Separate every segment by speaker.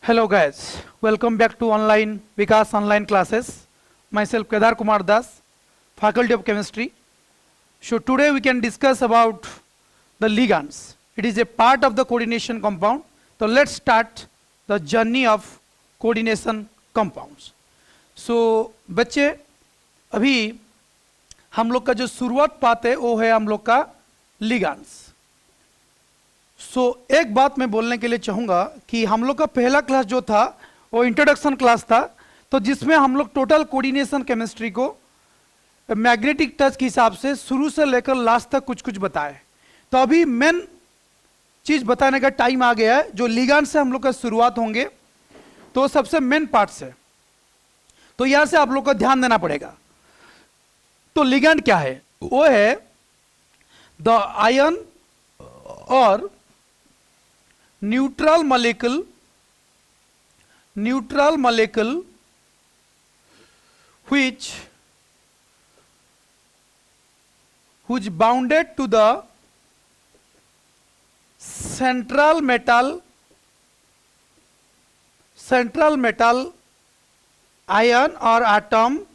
Speaker 1: Hello guys, welcome back to online Vikas online classes. Myself Kedar Kumar Das, Faculty of Chemistry. So today we can discuss about the ligands. It is a part of the coordination compound. So let's start the journey of coordination compounds. So बच्चे अभी हम लोग का जो शुरुआत पात है वो है हम लोग का लिगांड्स. एक बात मैं बोलने के लिए चाहूँगा कि हम लोग का पहला क्लास जो था वो इंट्रोडक्शन क्लास था, तो जिसमें हम लोग टोटल कोऑर्डिनेशन केमिस्ट्री को मैग्नेटिक टच के हिसाब से शुरू से लेकर लास्ट तक कुछ कुछ बताए. तो अभी मेन चीज बताने का टाइम आ गया है. जो लिगांड से हम लोग का शुरुआत होंगे तो सबसे मेन पार्ट से, तो यहां से आप लोग को ध्यान देना पड़ेगा. तो लिगांड क्या है? वो है द आयन और neutral molecule which bounded to the central metal ion or atom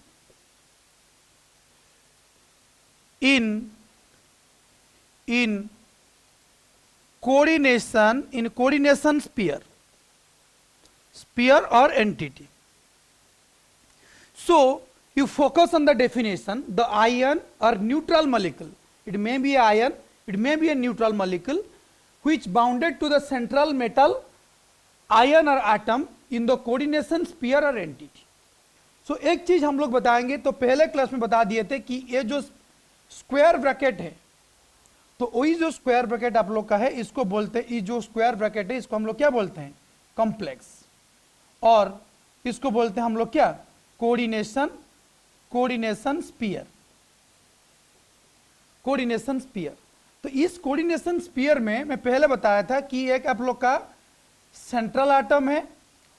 Speaker 1: in coordination sphere or entity. So you focus on the definition, the ion or neutral molecule. It may be an ion, it may be a neutral molecule which bounded to the central metal ion or atom in the coordination sphere or entity. So एक चीज हम लोग बताएंगे, तो पहले class में बता दिए थे कि ये जो स्क्वायर ब्रैकेट है, तो वही जो स्क्वायर ब्रैकेट आप लोग का है इसको बोलते हैं, ये जो स्क्वायर ब्रैकेट है इसको हम लोग क्या बोलते हैं? कॉम्प्लेक्स. और इसको बोलते हैं हम लोग क्या? Coordination sphere. तो इस कोऑर्डिनेशन स्फीयर में मैं पहले बताया था कि एक आप लोग का सेंट्रल एटम है,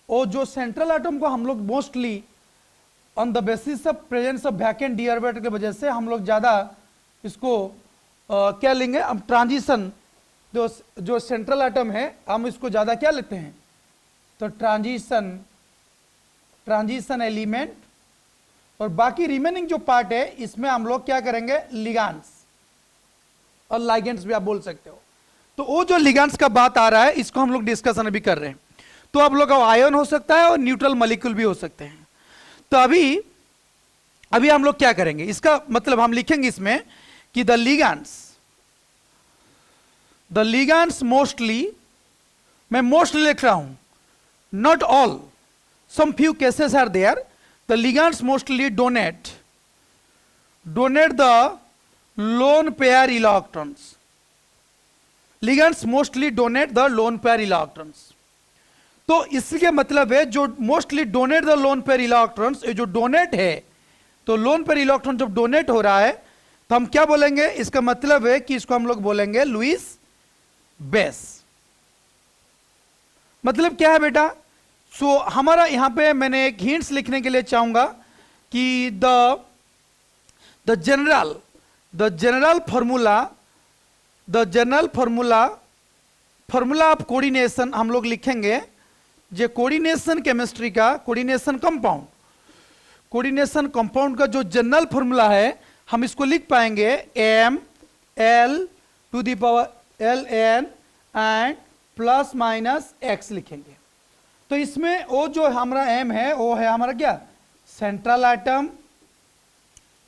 Speaker 1: और जो सेंट्रल एटम को हम लोग mostly on the basis of presence of vacant D orbital की वजह से हम लोग ज्यादा इसको क्या लेंगे? हम ट्रांजिशन, जो सेंट्रल एटम है हम इसको ज्यादा क्या लेते हैं? तो ट्रांजिशन एलिमेंट, और बाकी रिमेनिंग जो पार्ट है इसमें हम लोग क्या करेंगे? लिगांड्स और लाइगेंड्स भी आप बोल सकते हो. तो वो जो लिगांड्स का बात आ रहा है इसको हम लोग डिस्कशन अभी कर रहे हैं. तो आप लोग का आयन हो सकता है और न्यूट्रल मॉलिक्यूल भी हो सकते हैं. तो अभी हम लोग क्या करेंगे? इसका मतलब हम लिखेंगे इसमें कि द लिगांड्स मोस्टली, मैं मोस्टली लिख रहा हूं, not all, some few cases are there. The ligands mostly donate the lone pair electrons. Ligands mostly donate the lone pair electrons. तो इसके मतलब है जो mostly donate the lone pair electrons, जो डोनेट है, तो लोन पेयर इलेक्ट्रॉन जब donate हो रहा है तो हम क्या बोलेंगे? इसका मतलब है कि इसको हम लोग बोलेंगे लुईस बेस. मतलब क्या है बेटा? सो हमारा यहां पे मैंने एक हिंट्स लिखने के लिए चाहूंगा कि the general formula of coordination हम लोग लिखेंगे. जो कोऑर्डिनेशन केमिस्ट्री का कोऑर्डिनेशन कंपाउंड का जो जनरल फॉर्मूला है हम इसको लिख पाएंगे m l to the power l n and plus minus x लिखेंगे. तो इसमें वो जो हमारा m है वो है हमारा क्या? Central atom.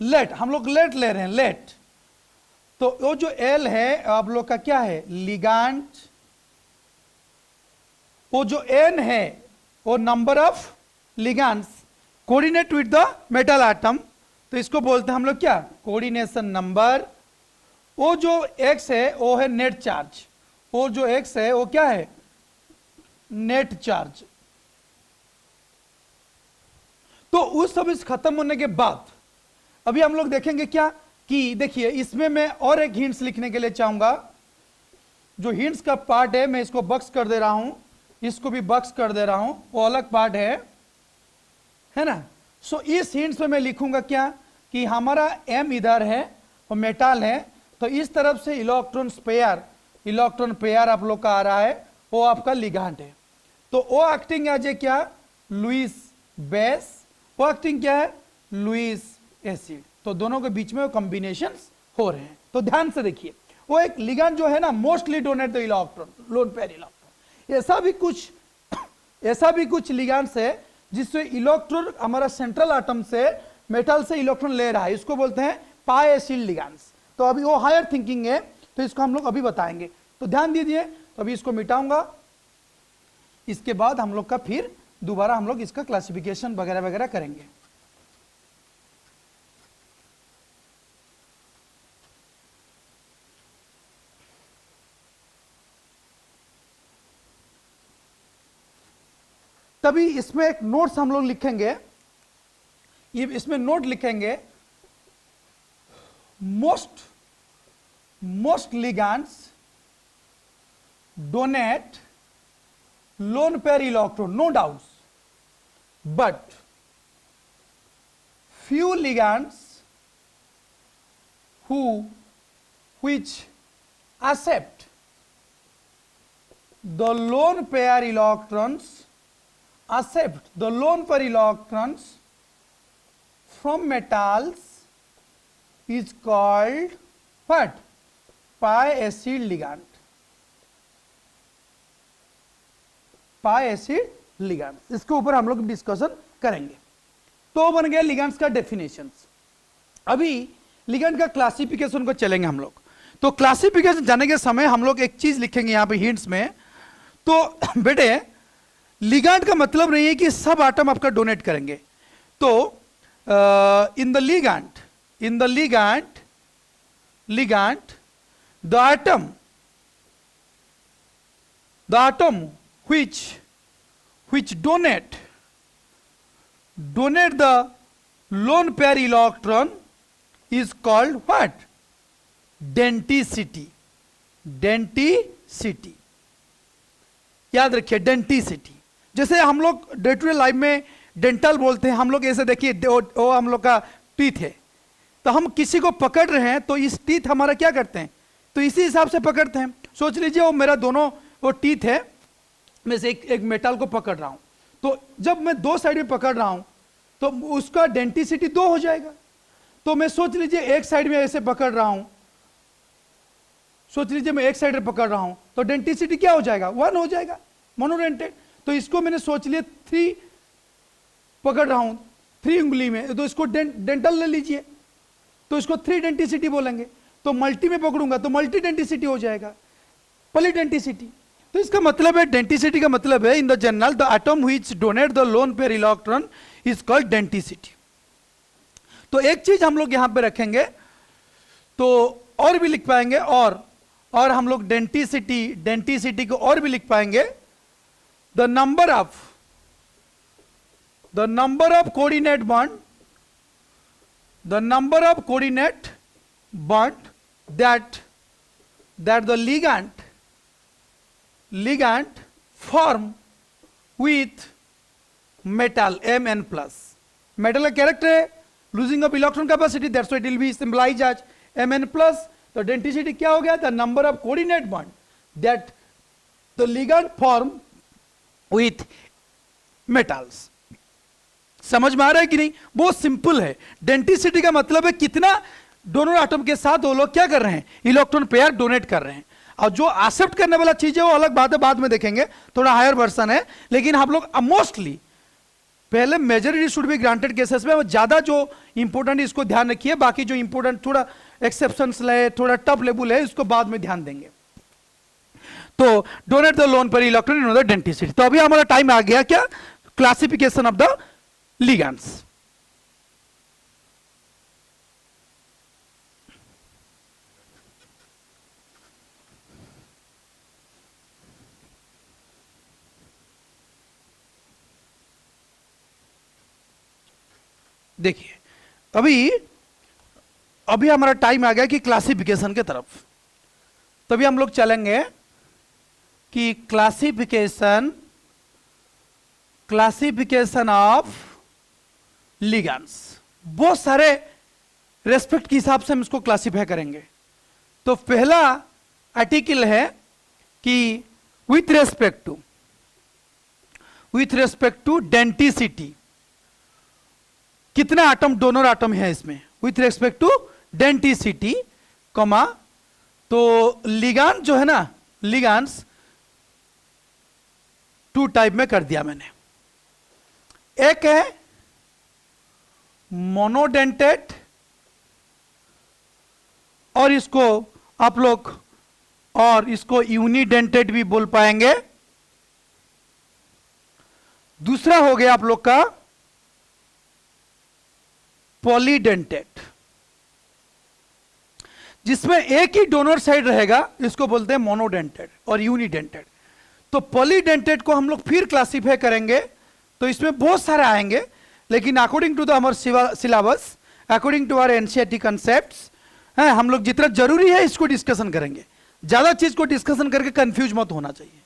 Speaker 1: लेट, हम लोग लेट ले रहे हैं, लेट. तो वो जो l है आप लोग का क्या है? लिगांड. वो जो n है वो number of ligands coordinate with the metal atom, तो इसको बोलते हैं हम लोग क्या? Coordination number. वो जो x है वो है नेट चार्ज, वो जो x है वो क्या है? Net charge. तो उस सब इस खत्म होने के बाद अभी हम लोग देखेंगे क्या कि देखिए इसमें मैं और एक हिंट्स लिखने के लिए चाहूंगा. जो हिंट्स का पार्ट है मैं इसको बक्स कर दे रहा हूं, इसको भी बक्स कर दे रहा हूं, वो अलग पार्ट है ना. सो इस हिंट्स में मैं लिखूंगा क्या कि हमारा m इधर है और मेटल है, तो इस तरफ से इलेक्ट्रॉन पेयर आप लोग का आ रहा है, वो आपका लिगांड है. तो ओ एक्टिंग एज ए क्या, लुईस बेस, ओ एक्टिंग क्या है, लुईस एसिड। तो दोनों के बीच में कॉम्बिनेशंस हो रहे हैं। तो ध्यान से देखिए, वो एक लिगैंड जो है ना, mostly donate the electron, loan pair electron. ऐसा भी कुछ लिगैंड्स है जिससे इलेक्ट्रॉन हमारा सेंट्रल एटम से मेटल से इलेक्ट्रॉन ले रहा है, इसको बोलते हैं पाई एसिड लिगैंड्स। तो अभी वो हायर थिंकिंग है, तो इसको हम लोग अभी बताएंगे। तो ध्यान दीजिए, तो अभी इसको मिटाऊंगा, इसके बाद हम लोग का फिर दोबारा हम लोग इसका क्लासिफिकेशन वगैरह वगैरह करेंगे। तभी इसमें एक नोट्स हम लोग लिखेंगे, ये इसमें नोट लिखेंगे, most ligands donate lone pair electron, no doubts, but few ligands which accept the lone pair electrons from metals is called what, pi acid ligand, pi acid ligand. इसके ऊपर हम लोग डिस्कशन करेंगे। तो बन गया लिगैंड्स का डेफिनेशंस। अभी लिगैंड का क्लासिफिकेशन को चलेंगे हम लोग। तो क्लासिफिकेशन जाने के समय हम लोग एक चीज लिखेंगे यहाँ पे हिंट्स में। तो बेटे लिगैंड का मतलब नहीं है कि सब आटम आपका डोनेट करेंगे। तो in the ligand the atom which donate the lone pair electron is called what, denticity। याद रखिए डेंटिसिटी। जैसे हम लोग डे टू डे लाइफ में डेंटल बोलते हैं, हम लोग ऐसे देखिए वो हम लोग का टीथ है, तो हम किसी को पकड़ रहे हैं तो इस टीथ हमारा क्या करते हैं, तो इसी हिसाब से पकड़ते हैं। सोच लीजिए वो मेरा दोनों वो टीथ है, मैं से एक मेटल को पकड़ रहा हूं, तो जब मैं दो साइड में पकड़ रहा हूं तो उसका डेंटिसिटी 2 हो जाएगा। तो मैं सोच लीजिए एक साइड में ऐसे पकड़ रहा हूं, सोच लीजिए मैं एक साइड में पकड़ रहा हूं तो डेंटिसिटी क्या हो जाएगा, 1 हो जाएगा, मोनोडेंटेड। तो इसको मैंने सोच लिया 3 पकड़ रहा हूं 3 उंगली में, तो इसको डेंटल ले लीजिए, तो इसको 3 डेंटिसिटी बोलेंगे। तो मल्टी में पकड़ूंगा तो मल्टी डेंटिसिटी हो जाएगा, पॉलीडेंटिसिटी। तो इसका मतलब है डेंटिसिटी का मतलब है in the general the atom which donate the lone pair electron is called denticity. तो एक चीज हम लोग यहां पे रखेंगे, तो और भी लिख पाएंगे, और हम लोग डेंटिसिटी को और भी लिख पाएंगे, the number of coordinate bond that the ligand form with metal Mn plus। Metal का कैरेक्टर है losing of electron capacity, that's why it will be symbolised as Mn plus। तो डेंटिसिटी क्या हो गया, the number of coordinate bond that the ligand form with metals. समझ में आ रहा है कि नहीं, बहुत सिंपल है। डेंटिसिटी का मतलब है कितना दोनों एटम के साथ वो लोग क्या कर रहे हैं, इलेक्ट्रॉन पेयर डोनेट कर रहे हैं। और जो एक्सेप्ट करने वाला चीज है वो अलग बात है, बाद में देखेंगे, थोड़ा हायर वर्जन है। लेकिन हम लोग मोस्टली पहले majority should be granted cases में ज्यादा जो इंपॉर्टेंट इसको ध्यान रखिए, बाकी जो इंपॉर्टेंट थोड़ा एक्सेप्शंस है, थोड़ा टफ लेवल है, इसको बाद में ध्यान देंगे। तो donate the lone pair electron in the denticity. तो अभी हमारा टाइम आ गया क्या, क्लासिफिकेशन ऑफ द लिगैंड्स। देखिए अभी हमारा टाइम आ गया कि क्लासिफिकेशन के तरफ। तभी हम लोग चलेंगे कि क्लासिफिकेशन ऑफ लिगैंड्स। बहुत सारे रेस्पेक्ट के हिसाब से हम इसको क्लासिफाई करेंगे। तो पहला आर्टिकल है कि with respect to with respect to denticity, कितना आटम डोनर आटम है इसमें, with respect to denticity, comma, तो लिगांड जो है ना, लिगांड्स टू टाइप में कर दिया मैंने। एक है मोनोडेंटेट, और इसको आप लोग और इसको यूनिडेंटेट भी बोल पाएंगे। दूसरा हो गया आप लोग का पॉलीडेंटेट, जिसमें एक ही डोनर साइड रहेगा, इसको बोलते हैं मोनोडेंटेड और यूनिडेंटेड। तो पॉलीडेंटेड को हम लोग फिर क्लासिफाई करेंगे, तो इसमें बहुत सारे आएंगे, लेकिन अकॉर्डिंग टू द हमार syllabus, according to our NCERT concepts, है, हम लोग जितना जरूरी है इसको डिस्कशन करेंगे, ज्यादा चीज को डिस्कशन करके कंफ्यूज मत होना चाहिए।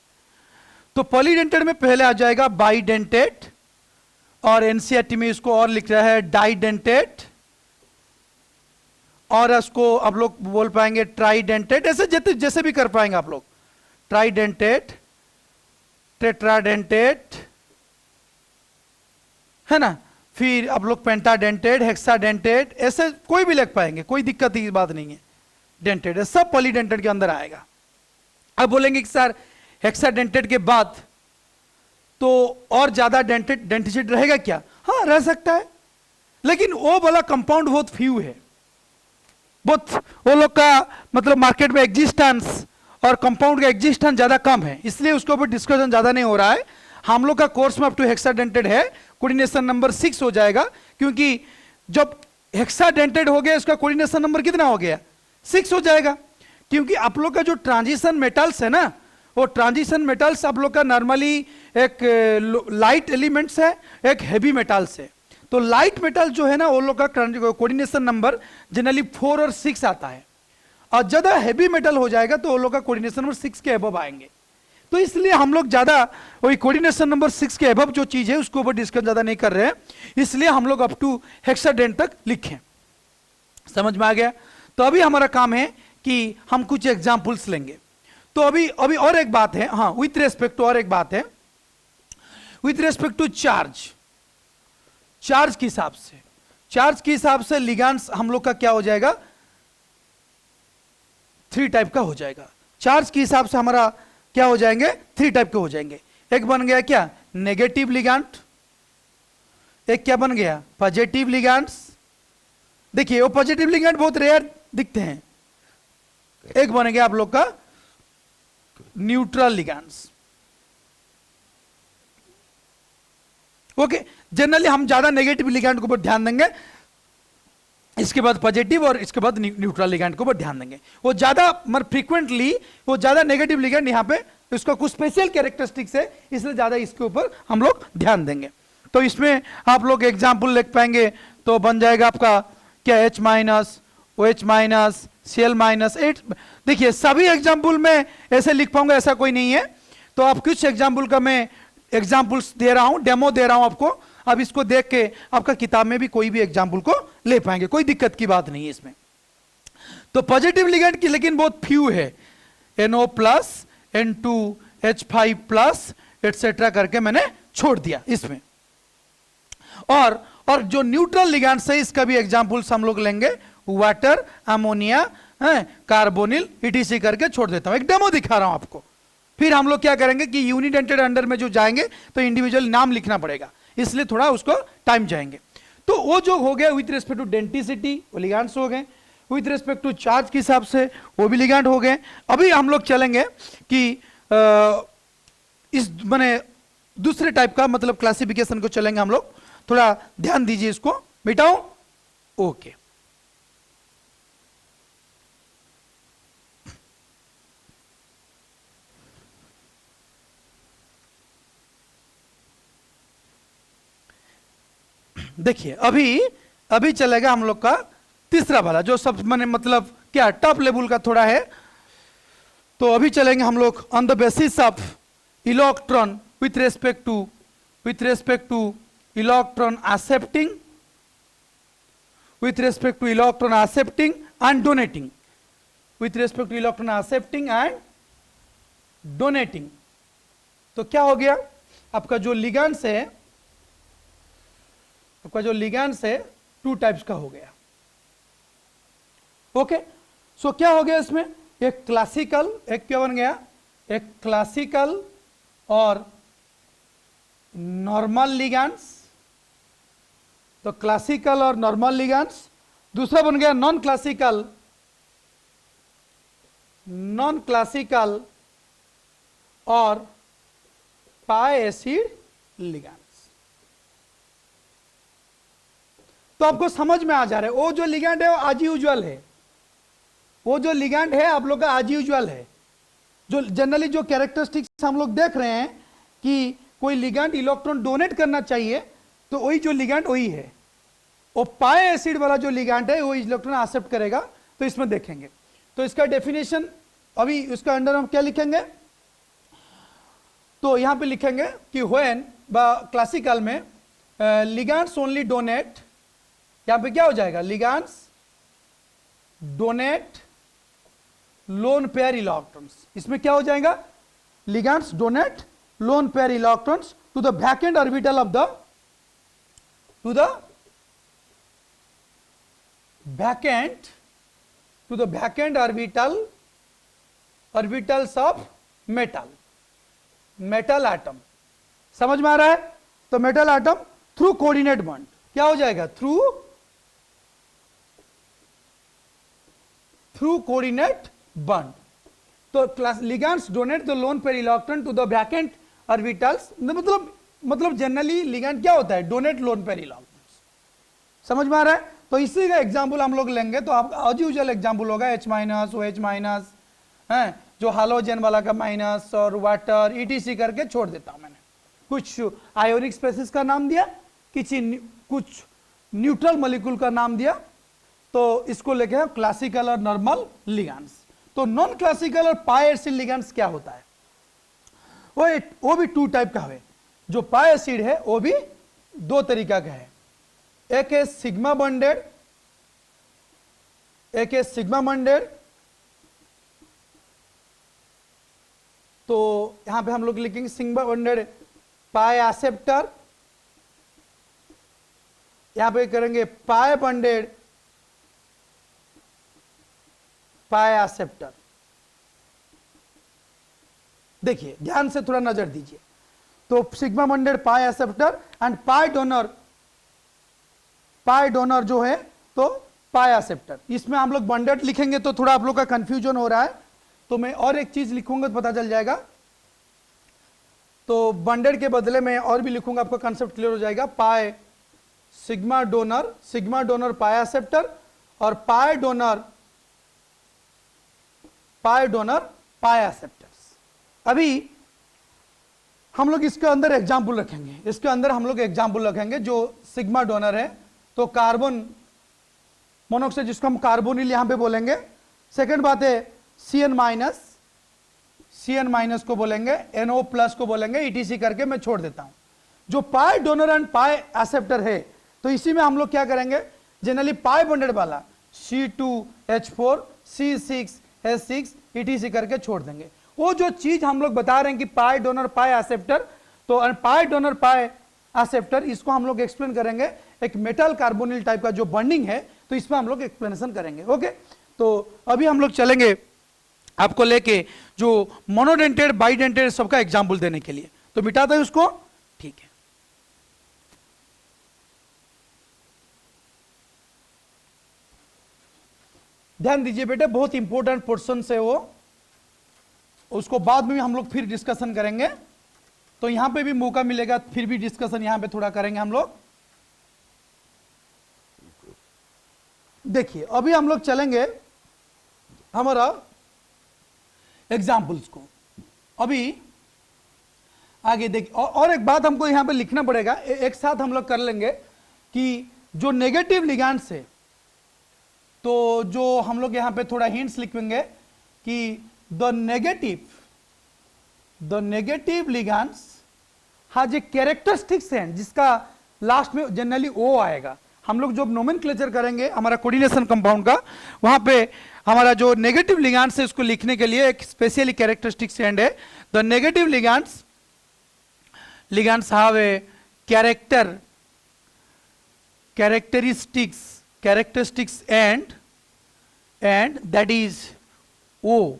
Speaker 1: तो पॉलीडेंटेड में पहले आ जाएगा बाइडेंटेड, और एनसीईआरटी में इसको और लिख रहा है डाइडेंटेड, और इसको आप लोग बोल पाएंगे ट्राइडेंटेड, ऐसे जैसे भी कर पाएंगे आप लोग, ट्राइडेंटेड, टेट्राडेंटेड, है ना, फिर आप लोग पेंटाडेंटेड, हेक्साडेंटेड, ऐसे कोई भी लिख पाएंगे, कोई दिक्कत की बात नहीं है। डेंटेड है, सब पॉलीडेंटेड के अंदर आएगा। अब बोलेंगे कि सर हेक्साडेंटेड के बाद तो और ज्यादा डेंटिसिटी रहेगा क्या? हाँ, रह सकता है, लेकिन वो वाला कंपाउंड बहुत फ्यू है, बहुत वो लोग का मतलब मार्केट में एग्जिस्टेंस और कंपाउंड का एग्जिस्टेंस ज्यादा कम है, इसलिए उसके ऊपर डिस्कशन ज्यादा नहीं हो रहा है। हम लोग का कोर्स में अप टू हेक्साडेंटेड है, कोऑर्डिनेशन नंबर 6 हो जाएगा, क्योंकि जब हेक्साडेंटेड हो गया इसका कोऑर्डिनेशन नंबर कितना हो गया? 6 हो जाएगा, क्योंकि आप लोग का जो ट्रांजिशन मेटल्स है ना, वो ट्रांजिशन मेटल्स आप लोग का नॉर्मली एक लाइट एलिमेंट्स है, एक हैवी मेटल्स है। तो लाइट मेटल जो है ना, वो लोग का कोऑर्डिनेशन नंबर जनरली 4 और 6 आता है, और ज्यादा हैवी मेटल हो जाएगा तो वो लोग का कोऑर्डिनेशन नंबर 6 के अबव आएंगे। तो इसलिए हम लोग ज्यादा वही कोऑर्डिनेशन नंबर 6 के अबव जो चीज है उसके ऊपर डिस्कस ज्यादा नहीं कर रहे हैं, इसलिए हम लोग अप टू हेक्साडेंट तक लिखें। समझ में आ गया? तो अभी हमारा काम है कि हम कुछ एग्जाम्पल्स लेंगे। तो अभी और एक बात है, हाँ, विथ रेस्पेक्ट टू और एक बात है, विथ रेस्पेक्ट टू चार्ज के हिसाब से लिगैंड्स हम लोग का क्या हो जाएगा? 3 टाइप का हो जाएगा। चार्ज के हिसाब से हमारा क्या हो जाएंगे? 3 टाइप के हो जाएंगे। एक बन गया क्या? नेगेटिव लिगैंड, एक क्या बन गया? Positive ligands. देखिए वो पॉजिटिव लिगैंड बहुत रेयर दिखते हैं। एक बन गया आप लोग का न्यूट्रल लिगैंड्स। ओके, जनरली हम ज्यादा नेगेटिव लिगैंड के ऊपर ध्यान देंगे, इसके बाद पॉजिटिव और इसके बाद न्यूट्रल लिगैंड के ऊपर ध्यान देंगे। वो ज्यादा मतलब फ्रीक्वेंटली वो ज्यादा नेगेटिव लिगैंड यहाँ पे इसका कुछ स्पेशल कैरेक्टरिस्टिक्स है, इसलिए ज्यादा इसके ऊपर हम लोग ध्यान देंगे। तो इसमें आप लोग एग्जाम्पल लिख पाएंगे, तो बन जाएगा आपका क्या? H minus, OH minus, Cl minus. देखिए सभी एग्जाम्पल में ऐसे लिख पाऊंगा ऐसा कोई नहीं है, तो आप कुछ एग्जाम्पल का मैं एग्जाम्पल्स दे रहा हूं, डेमो दे रहा हूं आपको। अब इसको देख के आपका किताब में भी कोई भी एग्जाम्पल को ले पाएंगे, कोई दिक्कत की बात नहीं है इसमें। तो पॉजिटिव लिगैंड की लेकिन बहुत फ्यू है, NO plus, N2, H5 plus etcetera करके मैंने छोड़ दिया इसमें। और जो न्यूट्रल लिगैंड है इसका भी एग्जाम्पल्स हम लोग लेंगे, वाटर, अमोनिया, कार्बोनिल, ETC करके छोड़ देता हूं। एक डेमो दिखा रहा हूं आपको। फिर हम लोग क्या करेंगे कि यूनिडेंटेड अंडर में जो जाएंगे तो इंडिविजुअल नाम लिखना पड़ेगा, इसलिए थोड़ा उसको टाइम जाएंगे। तो वो जो हो गया विथ रिस्पेक्ट टू डेंटिसिटी, वो लिगैंड्स हो गए। विथ रिस्पेक्ट टू चार्ज के हिसाब से वो भी लिगैंड हो गए। अभी हम लोग चलेंगे कि इस माने दूसरे टाइप का मतलब क्लासिफिकेशन को चलेंगे हम लोग। थोड़ा ध्यान दीजिए इसको, मिटाओ। ओके, देखिए अभी चलेगा हम लोग का तीसरा वाला, जो सब मैंने मतलब क्या टॉप लेवल का थोड़ा है। तो अभी चलेंगे हम लोग on the basis of electron with respect two electron accepting, with respect two electron accepting and donating, with respect two electron accepting and donating. तो क्या हो गया आपका जो लिगैंड्स है, आपका जो लिगैंड्स है 2 टाइप्स का हो गया। ओके, सो क्या हो गया इसमें, एक क्लासिकल, एक क्या बन गया, एक क्लासिकल और नॉर्मल लिगैंड्स, तो क्लासिकल और नॉर्मल लिगैंड्स। दूसरा बन गया नॉन क्लासिकल, नॉन क्लासिकल और पाई एसिड लिगैंड्स। तो आपको समझ में आ जा रहा है, वो जो लिगैंड है वो आज यूजुअल है, वो जो लिगैंड है आप लोग का आज यूजुअल है। जो जनरली जो कैरेक्टरिस्टिक्स हम लोग देख रहे हैं कि कोई लिगैंड इलेक्ट्रॉन डोनेट करना चाहिए, तो वही जो लिगैंड वही है। वो पाई एसिड वाला जो लिगैंड है वो इलेक्ट्रॉन एक्सेप्ट करेगा, तो इसमें देखेंगे। तो इसका डेफिनेशन अभी उसका अंडर हम क्या लिखेंगे, तो यहां पे लिखेंगे कि व्हेन क्लासिकल में लिगैंड्स ओनली डोनेट, यहां पे क्या हो जाएगा, ligands donate lone pair electrons. इसमें क्या हो जाएगा, ligands donate lone pair electrons to the vacant orbital of the, to the vacant, to the vacant orbitals of metal atom। समझ में आ रहा है, तो metal atom through coordinate bond क्या हो जाएगा, थ्रू कोऑर्डिनेट बॉन्ड। तो ligands donate the lone pair electron to the vacant orbitals, मतलब जनरली लिगैंड क्या होता है, डोनेट लोन पेयर इलेक्ट्रॉन्स। समझ में आ रहा है, तो इसी का एग्जाम्पल हम लोग लेंगे, तो आप एज यूजुअल एग्जाम्पल होगा H माइनस, OH माइनस, है जो हालोजन वाला का माइनस और वाटर ETC करके छोड़ देता हूं मैंने। कुछ आयोनिक स्पेसिस का नाम दिया, कुछ न्यूट्रल मॉलिक्यूल का नाम दिया, तो इसको लेके क्लासिकल और नॉर्मल लिगैंड्स। तो नॉन क्लासिकल और पाई एसिड लिगैंड्स क्या होता है, वो भी 2 टाइप का है। जो पाई एसिड है वो भी 2 तरीका का है, एक है सिग्मा बॉन्डेड, एक है सिग्मा बॉन्डेड। तो यहां पे हम लोग लिखेंगे सिग्मा बॉन्डेड पाई एक्सेप्टर, यहां पे करेंगे पाई बॉन्डेड पाई एक्सेप्टर। देखिए ध्यान से थोड़ा नजर दीजिए, तो sigma bonded pi acceptor and pi donor जो है तो पाई एक्सेप्टर। इसमें हम लोग बॉन्डेड लिखेंगे तो थोड़ा आप लोग का कंफ्यूजन हो रहा है, तो मैं और एक चीज लिखूंगा तो पता चल जाएगा। तो बॉन्डेड के बदले में और भी लिखूंगा, आपका कंसेप्ट क्लियर हो जाएगा। पाई सिग्मा डोनर पाई एक्सेप्टर और पाई डोनर पाई एक्सेप्टर्स। अभी हम लोग इसके अंदर एग्जाम्पल रखेंगे, जो सिग्मा डोनर है तो कार्बन मोनोऑक्साइड जिसको हम कार्बोनिल यहां पे बोलेंगे। सेकंड बात है CN माइनस को बोलेंगे, NO प्लस को बोलेंगे, ETC करके मैं छोड़ देता हूं। जो pi donor and pi acceptor है, तो इसी में हम लोग क्या करेंगे, जनरली पाई बॉन्डेड वाला C2H4 C6H6 ETC करके छोड़ देंगे। वो जो चीज हम लोग बता रहे हैं कि पाई डोनर पाई एक्सेप्टर, तो पाई डोनर पाई एक्सेप्टर, इसको हम लोग एक्सप्लेन करेंगे। एक मेटल कार्बोनिल टाइप का जो बॉन्डिंग है, तो इसमें हम लोग एक्सप्लेनेशन करेंगे। ओके, तो अभी हम लोग चलेंगे आपको लेके जो मोनोडेंटेड बाइडेंटेड सबका एग्जाम्पल देने के लिए। तो मिटाते हैं उसको, ठीक है। ध्यान दीजिए बेटे, बहुत इंपॉर्टेंट पोर्शन है वो, उसको बाद में भी हम लोग फिर डिस्कशन करेंगे, तो यहां पे भी मौका मिलेगा, फिर भी डिस्कशन यहां पे थोड़ा करेंगे हम लोग। देखिए अभी हम लोग चलेंगे हमारा एग्जाम्पल्स को। अभी आगे देखिए, और एक बात हमको यहां पे लिखना पड़ेगा, एक साथ हम लोग कर लेंगे कि जो नेगेटिव लिगैंड्स है, तो जो हम लोग यहां पे थोड़ा हिंट्स लिखेंगे कि the negative ligands has a characteristics हैं, जिसका लास्ट में जनरली ओ आएगा। हम लोग जब नोमेनक्लेचर करेंगे हमारा कोऑर्डिनेशन कंपाउंड का, वहां पे हमारा जो नेगेटिव लिगैंड्स है उसको लिखने के लिए एक स्पेशली कैरेक्टरिस्टिक्स एंड है। The negative ligands ligands have a characteristics and that is O.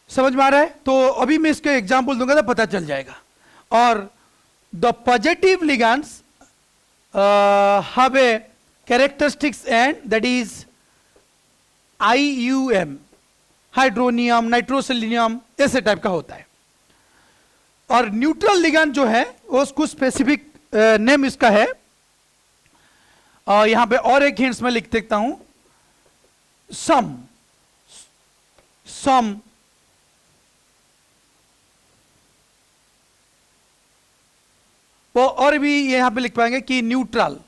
Speaker 1: समझ में आ रहा है? तो अभी मैं इसके एग्जाम्पल दूंगा तो पता चल जाएगा. और the positive ligands have a characteristics and that is IUM, hydronium, nitroselenium, ऐसे टाइप का होता है. और न्यूट्रल लिगैंड जो है वो कुछ स्पेसिफिक नेम इसका है. यहां पे और एक हिंट्स में लिख देता हूं. सम वो और भी यहां पे लिख पाएंगे कि न्यूट्रल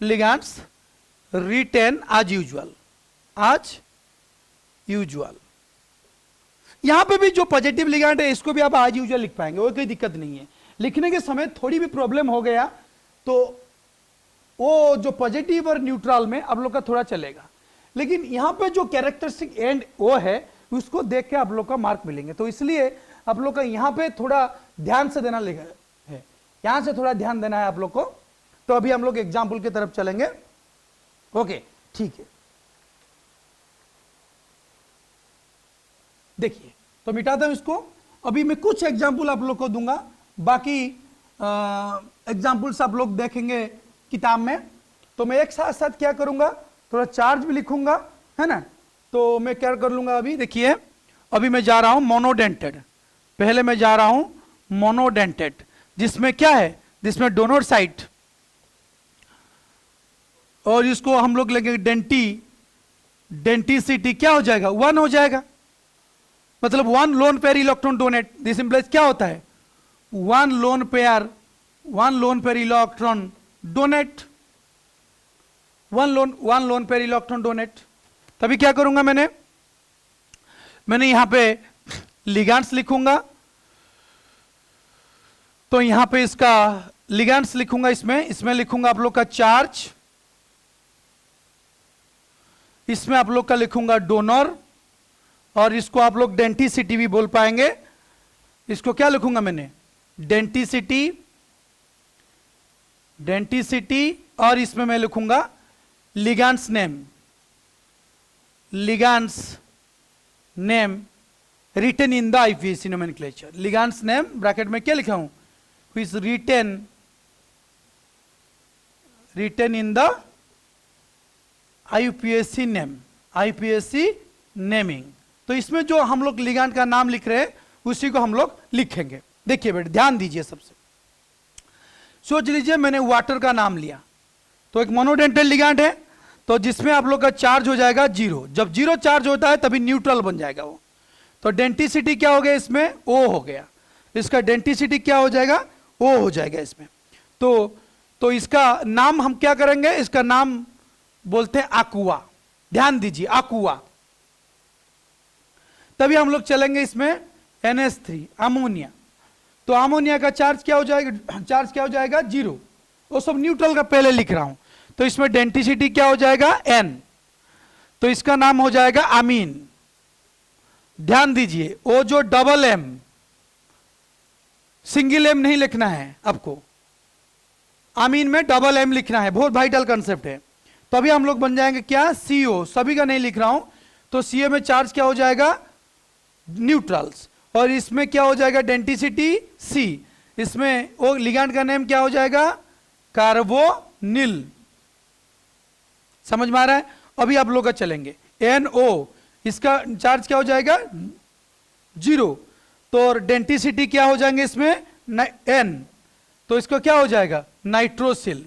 Speaker 1: लिगैंड्स रिटेन आज यूजुअल. यहां पे भी जो पॉजिटिव लिगैंड है इसको भी आप आज यूजुअल लिख पाएंगे, वो कोई दिक्कत नहीं है. लिखने के समय थोड़ी भी प्रॉब्लम हो गया तो वो जो पॉजिटिव और न्यूट्रल में आप लोग का थोड़ा चलेगा. लेकिन यहां पे जो कैरेक्टरिस्टिक एंड वो है उसको देख के आप लोग का मार्क मिलेंगे. तो इसलिए आप लोग का यहां पे थोड़ा ध्यान से देना है, यहां से थोड़ा ध्यान देना है आप लोग को. तो अभी हम लोग एग्जाम्पल की तरफ चलेंगे. ओके, ठीक है. देखिए, तो मिटाता हूं इसको. अभी मैं कुछ एग्जाम्पल आप लोग को दूंगा, बाकी एग्जाम्पल्स आप लोग देखेंगे किताब में. तो मैं एक साथ साथ क्या करूंगा, थोड़ा चार्ज भी लिखूंगा, है ना. तो मैं क्या कर लूंगा, अभी देखिए, अभी मैं जा रहा हूं मोनोडेंटेड. पहले मैं जा रहा हूं मोनोडेंटेड, जिसमें क्या है, जिसमें डोनर साइट, और इसको हम लोग लेंगे डेंटिसिटी क्या हो जाएगा, 1 हो जाएगा. मतलब 1 loan pair electron donate. This implies क्या होता है, 1 loan pair electron donate, 1 loan pair electron donate. तभी क्या करूंगा, मैंने यहां पे लिगैंड्स लिखूंगा. तो यहां पे इसका लिगैंड्स लिखूंगा, इसमें लिखूंगा आप लोग का चार्ज, इसमें आप लोग का लिखूंगा डोनर, और इसको आप लोग डेंटिसिटी भी बोल पाएंगे. इसको क्या लिखूंगा मैंने, डेंटिसिटी, और इसमें मैं लिखूंगा ligands name written in the IPSC nomenclature. Ligands name bracket में क्या लिखा हूं, is written in the IPSC naming. तो इसमें जो हम लोग लिगैंड का नाम लिख रहे हैं उसी को हम लोग लिखेंगे. देखिए बेटे, ध्यान दीजिए. सबसे सोच लीजिए मैंने वाटर का नाम लिया, तो एक मोनोडेंटल लिगैंड है, तो जिसमें आप लोग का चार्ज हो जाएगा 0. जब 0 चार्ज होता है तभी न्यूट्रल बन जाएगा वो. तो डेंटिसिटी क्या हो गया, इसमें O हो गया. इसका डेंटिसिटी क्या हो जाएगा, O हो जाएगा इसमें. तो इसका नाम हम क्या करेंगे, इसका नाम बोलते हैं aqua. ध्यान दीजिए, aqua. तभी हम लोग चलेंगे इसमें NH3 अमोनिया. तो अमोनिया का चार्ज क्या हो जाएगा, 0. वो सब न्यूट्रल का पहले लिख रहा हूं. तो इसमें डेंटिसिटी क्या हो जाएगा, N. तो इसका नाम हो जाएगा अमीन. ध्यान दीजिए, वो जो डबल M, सिंगल M नहीं लिखना है आपको, अमीन में डबल M लिखना है. बहुत वाइटल कंसेप्ट है. तो अभी हम लोग बन जाएंगे क्या, CO. सभी का नहीं लिख रहा हूं. तो CO में चार्ज क्या हो जाएगा, न्यूट्रल्स, और इसमें क्या हो जाएगा, डेंटिसिटी C. इसमें वो लिगैंड का नेम क्या हो जाएगा, कार्बोनिल. समझ में आ रहा है. अभी आप लोग का चलेंगे NO. इसका चार्ज क्या हो जाएगा, 0. तो डेंटिसिटी क्या हो जाएंगे इसमें, N. तो इसको क्या हो जाएगा, नाइट्रोसिल.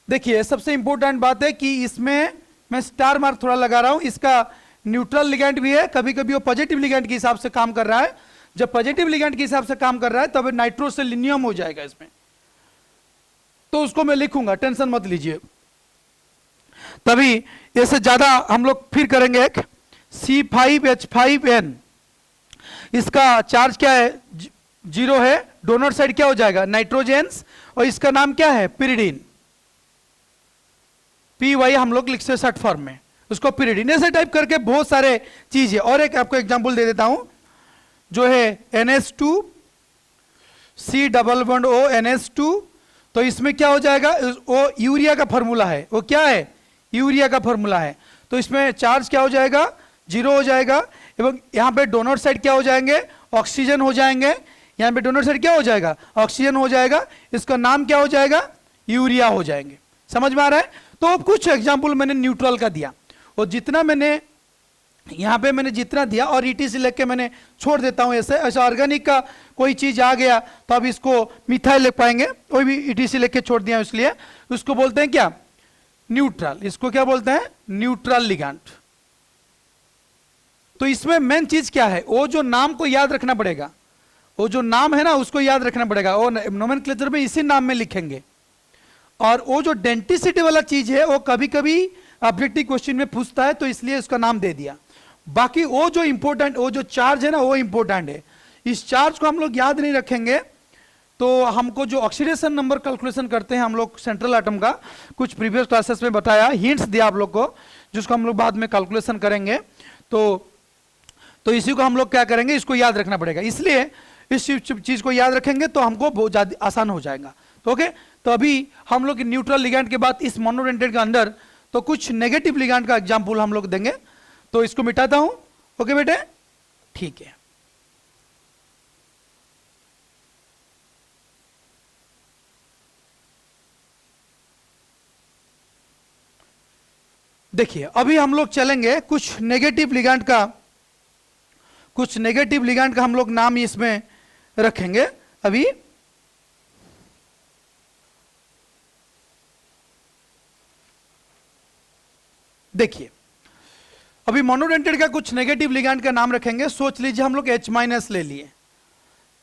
Speaker 1: देखिए, सबसे इंपॉर्टेंट बात है कि इसमें मैं स्टार मार्क थोड़ा लगा रहा हूं. इसका न्यूट्रल लिगैंड भी है, कभी कभी वो पॉजिटिव लिगैंड के हिसाब से काम कर रहा है. जब पॉजिटिव लिगैंड के हिसाब से काम कर रहा है तब नाइट्रोसेलिनियम हो जाएगा इसमें. तो उसको मैं लिखूंगा, टेंशन मत लीजिए. तभी इससे ज्यादा हम लोग फिर करेंगे. एक C5H5N, इसका चार्ज क्या है, 0 है. डोनर साइड क्या हो जाएगा, नाइट्रोजेंस, और इसका नाम क्या है, पिरिडीन. PY हम लोग लिखते हैं शॉर्ट फॉर्म में. उसको pyridine ऐसे टाइप करके बहुत सारे चीज है। और एक आपको एग्जांपल दे देता हूं, जो है NH2 C double bond O NH2, तो इसमें क्या हो जाएगा, वो यूरिया का फॉर्मूला है, वो क्या है, यूरिया का फॉर्मूला है। तो इसमें चार्ज क्या हो जाएगा, 0 हो जाएगा, एवं यहाँ पे डोनर साइड क्या हो जाएंगे, ऑक्सीजन हो जाएंगे, यहाँ पे डोनर साइड क्या हो जाएगा, ऑक्सीजन हो जाएगा, इसका नाम क्या हो जाएगा, यूरिया हो जाएंगे। समझ में आ रहा है। तो अब कुछ एग्जाम्पल मैंने न्यूट्रल का दिया, और जितना मैंने यहाँ पे मैंने जितना दिया और ईटीसी लेके मैंने छोड़ देता हूँ। ऐसे ऐसा ऑर्गेनिक का कोई चीज आ गया तो अब इसको मिथाइल लिख पाएंगे, कोई भी ईटीसी लेके छोड़ दिया, इसलिए उसको बोलते हैं क्या, न्यूट्रल। इसको क्या बोलते हैं, न्यूट्रल लिगैंड। तो इसमें मेन चीज क्या है, वो जो नाम को याद रखना पड़ेगा, वो जो नाम है ना उसको याद रखना पड़ेगा, वो नोमेनक्लेचर में इसी नाम में लिखेंगे। और वो जो डेंटिसिटी वाला चीज है वो कभी कभी ऑब्जेक्टिव क्वेश्चन में पूछता है, तो इसलिए उसका नाम दे दिया। बाकी वो जो इंपॉर्टेंट, वो जो चार्ज है ना वो इंपॉर्टेंट है। इस चार्ज को हम लोग याद नहीं रखेंगे तो हमको जो ऑक्सीडेशन नंबर कैलकुलेशन करते हैं हम लोग सेंट्रल एटम का, कुछ प्रीवियस क्लासेस में बताया, हिंट्स दिया आप लोग को, जिसको हम लोग बाद में कैलकुलेशन करेंगे। तो इसी को हम लोग क्या करेंगे, इसको याद रखना पड़ेगा। इसलिए इस चीज को याद रखेंगे तो हमको बहुत ज्यादा आसान हो जाएगा। तो ओके, तो अभी हम लोग न्यूट्रल लिगैंड के बाद इस मोनोडेंटेट के अंदर तो कुछ नेगेटिव लिगैंड का एग्जाम्पल हम लोग देंगे। तो इसको मिटाता हूं, ओके बेटे, ठीक है। देखिए अभी हम लोग चलेंगे कुछ नेगेटिव लिगैंड का हम लोग नाम इसमें रखेंगे अभी। देखिए अभी मोनोडेंटेट का कुछ नेगेटिव लिगैंड का नाम रखेंगे। सोच लीजिए हम लोग H- ले लिए,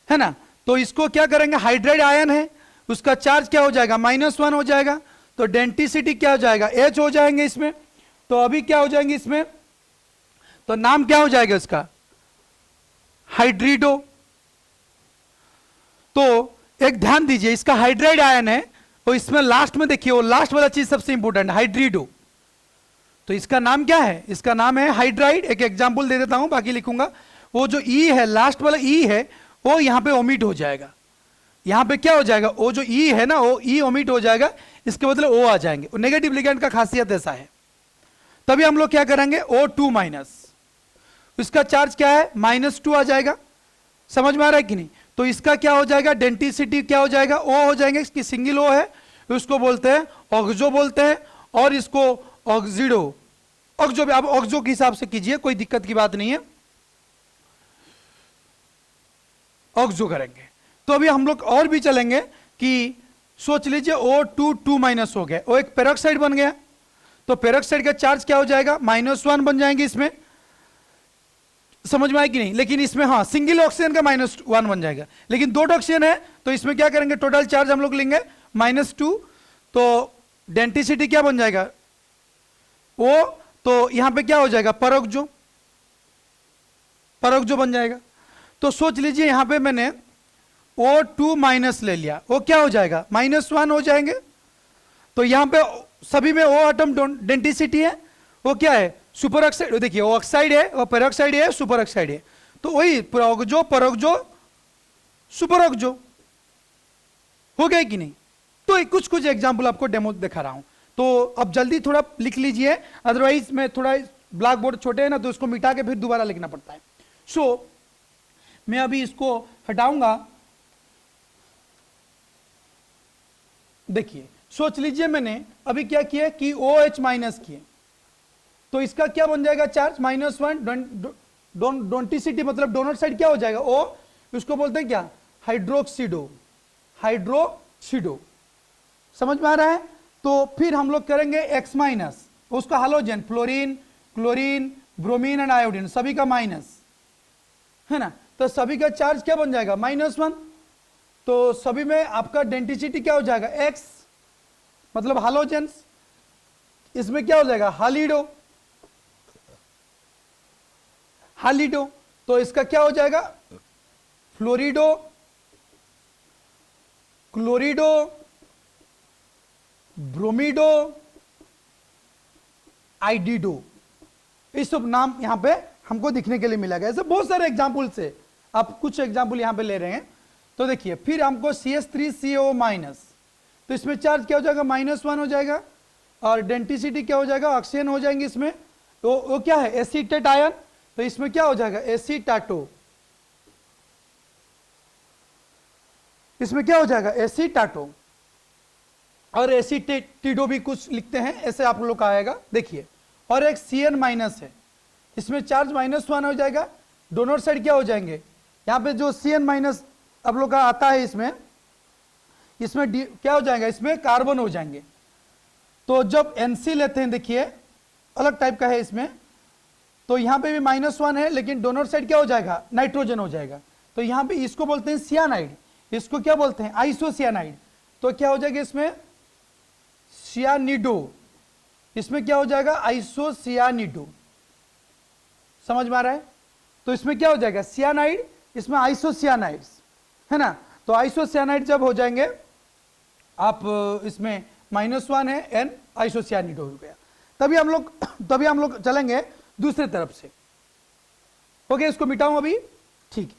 Speaker 1: है ना, तो इसको क्या करेंगे, हाइड्राइड आयन है, उसका चार्ज क्या हो जाएगा, -1 हो जाएगा। तो डेंटिसिटी क्या हो जाएगा, H हो जाएंगे इसमें। तो अभी क्या हो जाएंगे इसमें, तो नाम क्या हो जाएगा इसका, हाइड्रिडो। तो एक ध्यान दीजिए, इसका हाइड्राइड आयन है, और इसमें लास्ट में देखिए, वो लास्ट वाला चीज सबसे इंपॉर्टेंट, हाइड्रिडो। तो इसका नाम क्या है, इसका नाम है हाइड्राइड। एक एग्जांपल दे देता हूं, बाकी लिखूंगा। वो जो ई है, लास्ट वाला ई है, वो यहां पे ओमिट हो जाएगा। यहां पे क्या हो जाएगा, वो जो ई है ना, वो ई ओमिट हो जाएगा, इसके बदले ओ आ जाएंगे। नेगेटिव लिगैंड का खासियत ऐसा है। तभी हम लोग क्या करेंगे, O2-, इसका चार्ज क्या है, -2 आ जाएगा। समझ में आ रहा है कि नहीं। तो इसका क्या हो जाएगा, डेंटिसिटी क्या हो जाएगा, O हो जाएंगे। इसकी सिंगल O है, उसको बोलते हैं ऑक्सो बोलते हैं, और इसको ऑक्सीडो, ऑक्सो। अब ऑक्सो के हिसाब से कीजिए, कोई दिक्कत की बात नहीं है, ऑक्सो करेंगे। तो अभी हम लोग और भी चलेंगे कि सोच लीजिए O2-2- हो गया, वो एक पेरोक्साइड बन गया। तो पेरोक्साइड का चार्ज क्या हो जाएगा, -1 बन जाएंगे इसमें। समझ में आया कि नहीं। लेकिन इसमें हाँ, सिंगल ऑक्सीजन का -1 बन जाएगा, लेकिन 2 ऑक्सीजन है, तो इसमें क्या करेंगे, टोटल चार्ज हम लोग लेंगे -2। तो डेंटिसिटी क्या बन जाएगा, वो तो यहां पे क्या हो जाएगा, परोक्सो बन जाएगा। तो सोच लीजिए यहां पे मैंने O2- ले लिया, वो क्या हो जाएगा, -1 हो जाएंगे। तो यहां पे सभी में O एटम डेंटिसिटी है, वो क्या है, सुपर ऑक्साइड। देखिए वो ऑक्साइड है, वो पेरोक्साइड है, सुपर ऑक्साइड है। तो वही प्रोक्सो परोक्सो सुपर ऑक्सो हो गया कि नहीं। तो कुछ कुछ एग्जांपल आपको डेमो दिखा रहा हूं। तो अब जल्दी थोड़ा लिख लीजिए, अदरवाइज मैं थोड़ा, ब्लैक बोर्ड छोटे है ना, तो उसको मिटा के फिर दोबारा लिखना पड़ता है। सो मैं अभी इसको हटाऊंगा। देखिए सोच लीजिए मैंने अभी क्या किया कि OH- किए, तो इसका क्या बन जाएगा चार्ज, -1। डोंटिसिटी मतलब डोनर साइड क्या हो जाएगा, O, उसको बोलते हैं क्या, हाइड्रोक्सीडो। समझ में आ रहा है। तो फिर हम लोग करेंगे X-, उसका halogen, fluorine, chlorine, bromine and iodine, सभी का माइनस, है ना। तो सभी का चार्ज क्या बन जाएगा, -1। तो सभी में आपका डेंटिसिटी क्या हो जाएगा, X, मतलब हालोजेंस। इसमें क्या हो जाएगा, हालिडो। तो इसका क्या हो जाएगा, फ्लोरिडो, क्लोरिडो, ब्रोमिडो, आइडिडो। इस सब नाम यहाँ पे हमको दिखने के लिए मिलेगा। ऐसे बहुत सारे एग्जाम्पल से आप कुछ एग्जाम्पल यहाँ पे ले रहे हैं। तो देखिए फिर हमको CH3CO माइनस, तो इसमें चार्ज क्या हो जाएगा, -1 हो जाएगा, और डेंसिटी क्या हो जाएगा, ऑक्सीजन हो जाएंगे इसमें। तो वो क्या है, एसीटेट आयन, तो इसमें क्या हो जाएगा, एसीटाटो, इसमें क्या हो जाएगा, एसीटाटो, और एसीटेटिडो भी कुछ लिखते हैं, ऐसे आप लोग का आएगा। देखिए और एक CN माइनस है, इसमें चार्ज -1 हो जाएगा, डोनर साइड क्या हो जाएंगे, यहाँ पे जो CN माइनस आप लोग का आता है इसमें क्या हो जाएगा, इसमें कार्बन हो जाएंगे। तो जब NC लेते हैं, देखिए अलग टाइप का है इसमें, तो यहाँ पे भी -1 है, लेकिन डोनर साइड क्या हो जाएगा, नाइट्रोजन हो जाएगा। तो यहाँ पे इसको बोलते हैं सियानाइड, इसको क्या बोलते हैं, आइसोसियानाइड। तो क्या हो जाएगा इसमें, सियानिडो, इसमें क्या हो जाएगा, आइसोसियानिडो। समझ में आ रहा है। तो इसमें क्या हो जाएगा, सियानाइड, इसमें आइसोसियानाइड्स है ना। तो आइसोसियानाइड जब हो जाएंगे आप, इसमें -1 है, N आइसोसियानिड हो गया। तभी हम लोग चलेंगे दूसरे तरफ से। ओके, इसको मिटाऊं अभी, ठीक है।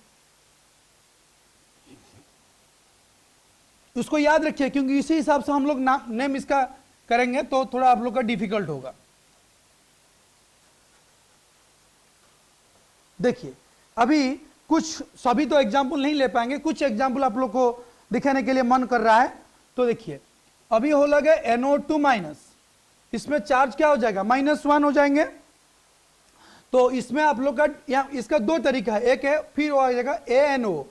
Speaker 1: उसको याद रखिए, क्योंकि इसी हिसाब से हम लोग नेम इसका करेंगे तो थोड़ा आप लोग का डिफिकल्ट होगा। देखिए अभी कुछ, सभी तो एग्जाम्पल नहीं ले पाएंगे, कुछ एग्जाम्पल आप लोग को दिखाने के लिए मन कर रहा है। तो देखिए अभी हो लगे NO2 माइनस, इसमें चार्ज क्या हो जाएगा, -1 हो जाएंगे। तो इसमें आप लोग का यहाँ इसका दो तरीका है, एक है फिर वो आ जाएगा ANO,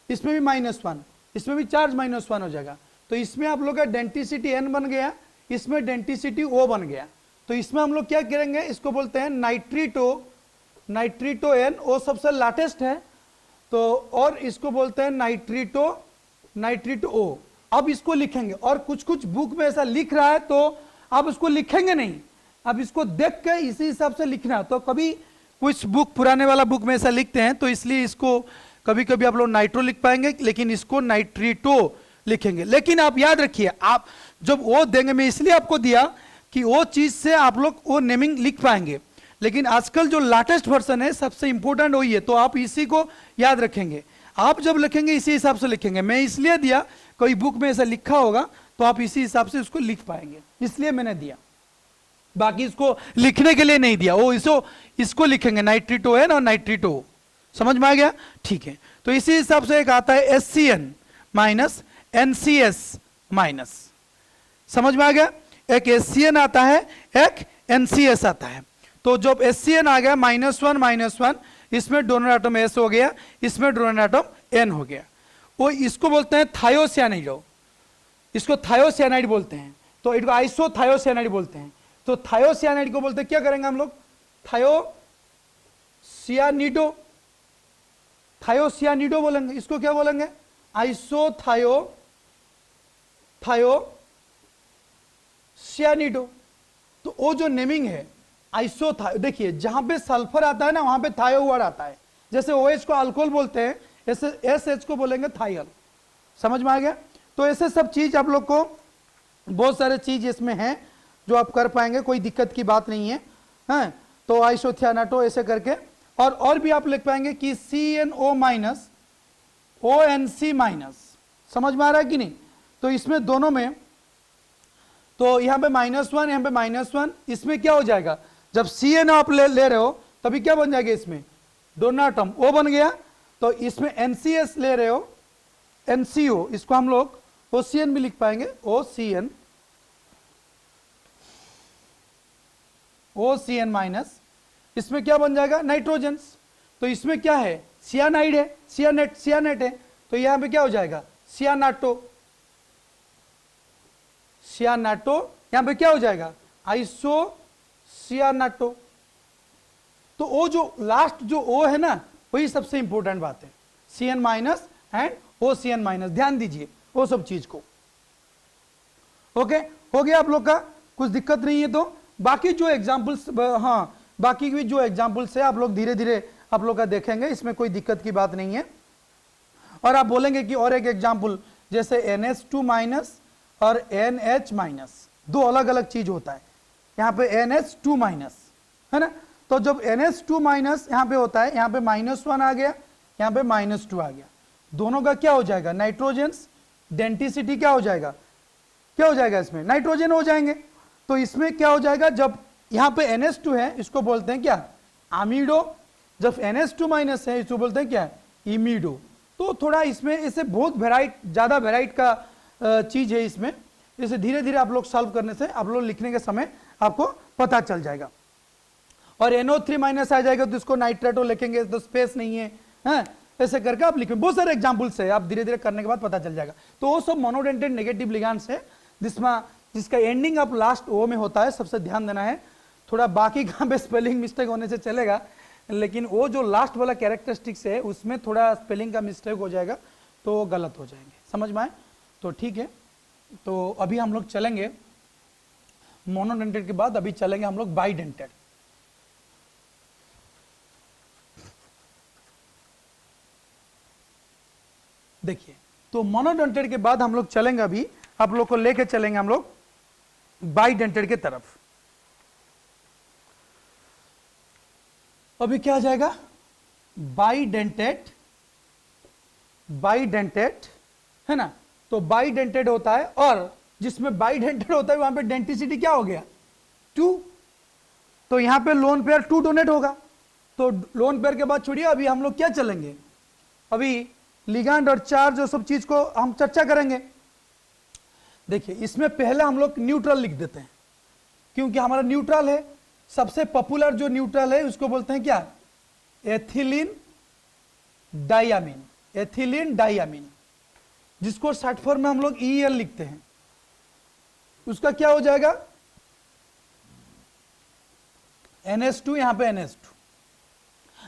Speaker 1: इसमें भी -1, इसमें भी चार्ज -1 हो जाएगा। तो इसमें आप लोग का डेंसिटी N बन गया, इसमें डेंसिटी O बन गया। तो इसमें हम लोग क्या करेंगे, इसको बोलते हैं नाइट्रिटो N, वो सबसे लाटेस्ट है। तो और इसको बोलते हैं नाइट्रिटो O। अब इसको लिखेंगे, और कुछ कुछ बुक में ऐसा लिख रहा है तो आप उसको लिखेंगे नहीं, अब इसको देख के इसी हिसाब से लिखना। तो कभी कुछ बुक, पुराने वाला बुक में ऐसा लिखते हैं, तो इसलिए इसको कभी कभी आप लोग नाइट्रो लिख पाएंगे, लेकिन इसको नाइट्रिटो लिखेंगे। लेकिन आप याद रखिए, आप जब वो देंगे, मैं इसलिए आपको दिया कि वो चीज से आप लोग वो नेमिंग लिख पाएंगे। लेकिन आजकल जो लेटेस्ट वर्जन है सबसे इंपॉर्टेंट वही है, तो आप इसी को याद रखेंगे। आप जब लिखेंगे इसी हिसाब से लिखेंगे। मैं इसलिए दिया, कोई बुक में ऐसा लिखा होगा तो आप इसी हिसाब से उसको लिख पाएंगे, इसलिए मैंने दिया। बाकी इसको लिखने के लिए नहीं दिया, वो इसको लिखेंगे नाइट्रिटो है ना, नाइट्रिटो। समझ में आ गया, ठीक है। तो इसी हिसाब से एक आता है SCN माइनस NCS माइनस, समझ में आ गया। एक SCN आता है, एक NCS आता है। तो जब SCN आ गया -1, इसमें डोनर एटम S हो गया, इसमें डोनर एटम N हो गया। वो इसको बोलते हैं थायोसियानाइड, इसको थायोसियानाइड बोलते हैं। तो इसको आइसोथायोसियानाइड बोलते हैं। तो थायोसियानाइड को बोलते हैं, क्या करेंगे हम लोग, थायोसियानिडो बोलेंगे। इसको क्या बोलेंगे, थायोसियानिडो। तो वो जो नेमिंग है आइसोथायो, देखिए जहां पे सल्फर आता है ना, वहां पे थायो वर्ड आता है। जैसे OH को अल्कोहल बोलते हैं, ऐसे SH को बोलेंगे थायल। समझ में आ गया। तो ऐसे सब चीज आप लोग को, बहुत सारे चीज इसमें हैं जो आप कर पाएंगे, कोई दिक्कत की बात नहीं है, हैं। तो आइसोथियानाटो ऐसे करके, और भी आप लिख पाएंगे कि CNO माइनस ONC माइनस। समझ में आ रहा है कि नहीं। तो इसमें दोनों में, तो यहाँ पे -1, यहाँ पे -1, इसमें क्या हो जाएगा, जब CN आप ले रहे हो तभी क्या बन जाएगा, इसमें डोनर एटम O बन गया। तो इसमें NCS ले रहे हो, NCO, इसको हम लोग OCN भी लिख पाएंगे, OCN माइनस, इसमें क्या बन जाएगा, नाइट्रोजन। तो इसमें क्या है, सियानाइड है, सियानेट है। तो यहां पे क्या हो जाएगा, सियानाटो, यहां पे क्या हो जाएगा, आइसोसियानाटो। तो वो जो लास्ट जो O है ना, वही सबसे इंपॉर्टेंट बात है, CN minus and OCN minus. ध्यान दीजिए वो सब चीज को। ओके, हो गया आप लोग का, कुछ दिक्कत नहीं है। तो बाकी जो एग्जाम्पल्स, हाँ बाकी भी जो एग्जाम्पल्स है आप लोग धीरे धीरे आप लोग का देखेंगे, इसमें कोई दिक्कत की बात नहीं है। और आप बोलेंगे कि और एक एग्जाम्पल, जैसे NH2 माइनस और NH माइनस, दो अलग अलग चीज होता है। यहाँ पे NH2 माइनस है ना, तो तो जब NH2 माइनस यहाँ पे होता है, यहाँ पे -1 आ गया, यहाँ पे -2 आ गया, दोनों का क्या हो जाएगा, नाइट्रोजन्स डेंसिटी क्या हो जाएगा, क्या हो जाएगा, इसमें नाइट्रोजन हो जाएंगे। तो इसमें क्या हो जाएगा, जब यहाँ पे NH2 है इसको बोलते हैं क्या, अमीडो, जब NH2 माइनस है इसको बोलते हैं क्या, इमीडो। तो थोड़ा इसमें इसे बहुत ज़्यादा वेराइट का चीज़ है इसमें, इसे धीरे धीरे आप लोग सॉल्व करने से, आप लोग लिखने के समय आपको पता चल जाएगा। और NO3 माइनस आ जाएगा तो इसको नाइट्रेटो लिखेंगे, तो स्पेस नहीं है, हैं, ऐसे करके आप लिखेंगे। बहुत सारे एग्जाम्पल्स है, आप धीरे धीरे करने के बाद पता चल जाएगा। तो वो सब मोनोडेंटेड नेगेटिव लिगैंड्स है जिसका एंडिंग आप लास्ट ओ में होता है, सबसे ध्यान देना है। थोड़ा बाकी कहाँ पे स्पेलिंग मिस्टेक होने से चलेगा, लेकिन वो जो लास्ट वाला कैरेक्टरिस्टिक्स है उसमें थोड़ा स्पेलिंग का मिस्टेक हो जाएगा तो गलत हो जाएंगे, समझ में आए तो ठीक है। तो अभी हम लोग चलेंगे मोनोडेंटेड के बाद, अभी चलेंगे हम लोग बाइडेंटेड। देखिए, तो मोनोडेंटेड के बाद हम लोग चलेंगे, अभी आप लोग को लेके चलेंगे हम लोग बाइडेंटेड के तरफ। अभी क्या आ जाएगा, बाइडेंटेड, बाइडेंटेड है ना। तो बाइडेंटेड होता है, और जिसमें बाइडेंटेड होता है वहां पे डेंटिसिटी क्या हो गया, 2। तो यहां पे लोन पेयर 2 डोनेट होगा। तो लोन पेयर के बाद छोड़िए, अभी हम लोग क्या चलेंगे, अभी लिगैंड और चार्ज और सब चीज को हम चर्चा करेंगे। देखिए, इसमें पहले हम लोग न्यूट्रल लिख देते हैं, क्योंकि हमारा न्यूट्रल है, सबसे पॉपुलर जो न्यूट्रल है उसको बोलते हैं क्या, एथिलीन डाइयामीन, एथिलीन डाइयामीन, जिसको शॉर्ट फॉर्म में हम लोग EL लिखते हैं। उसका क्या हो जाएगा, NH2, यहां पे NH2।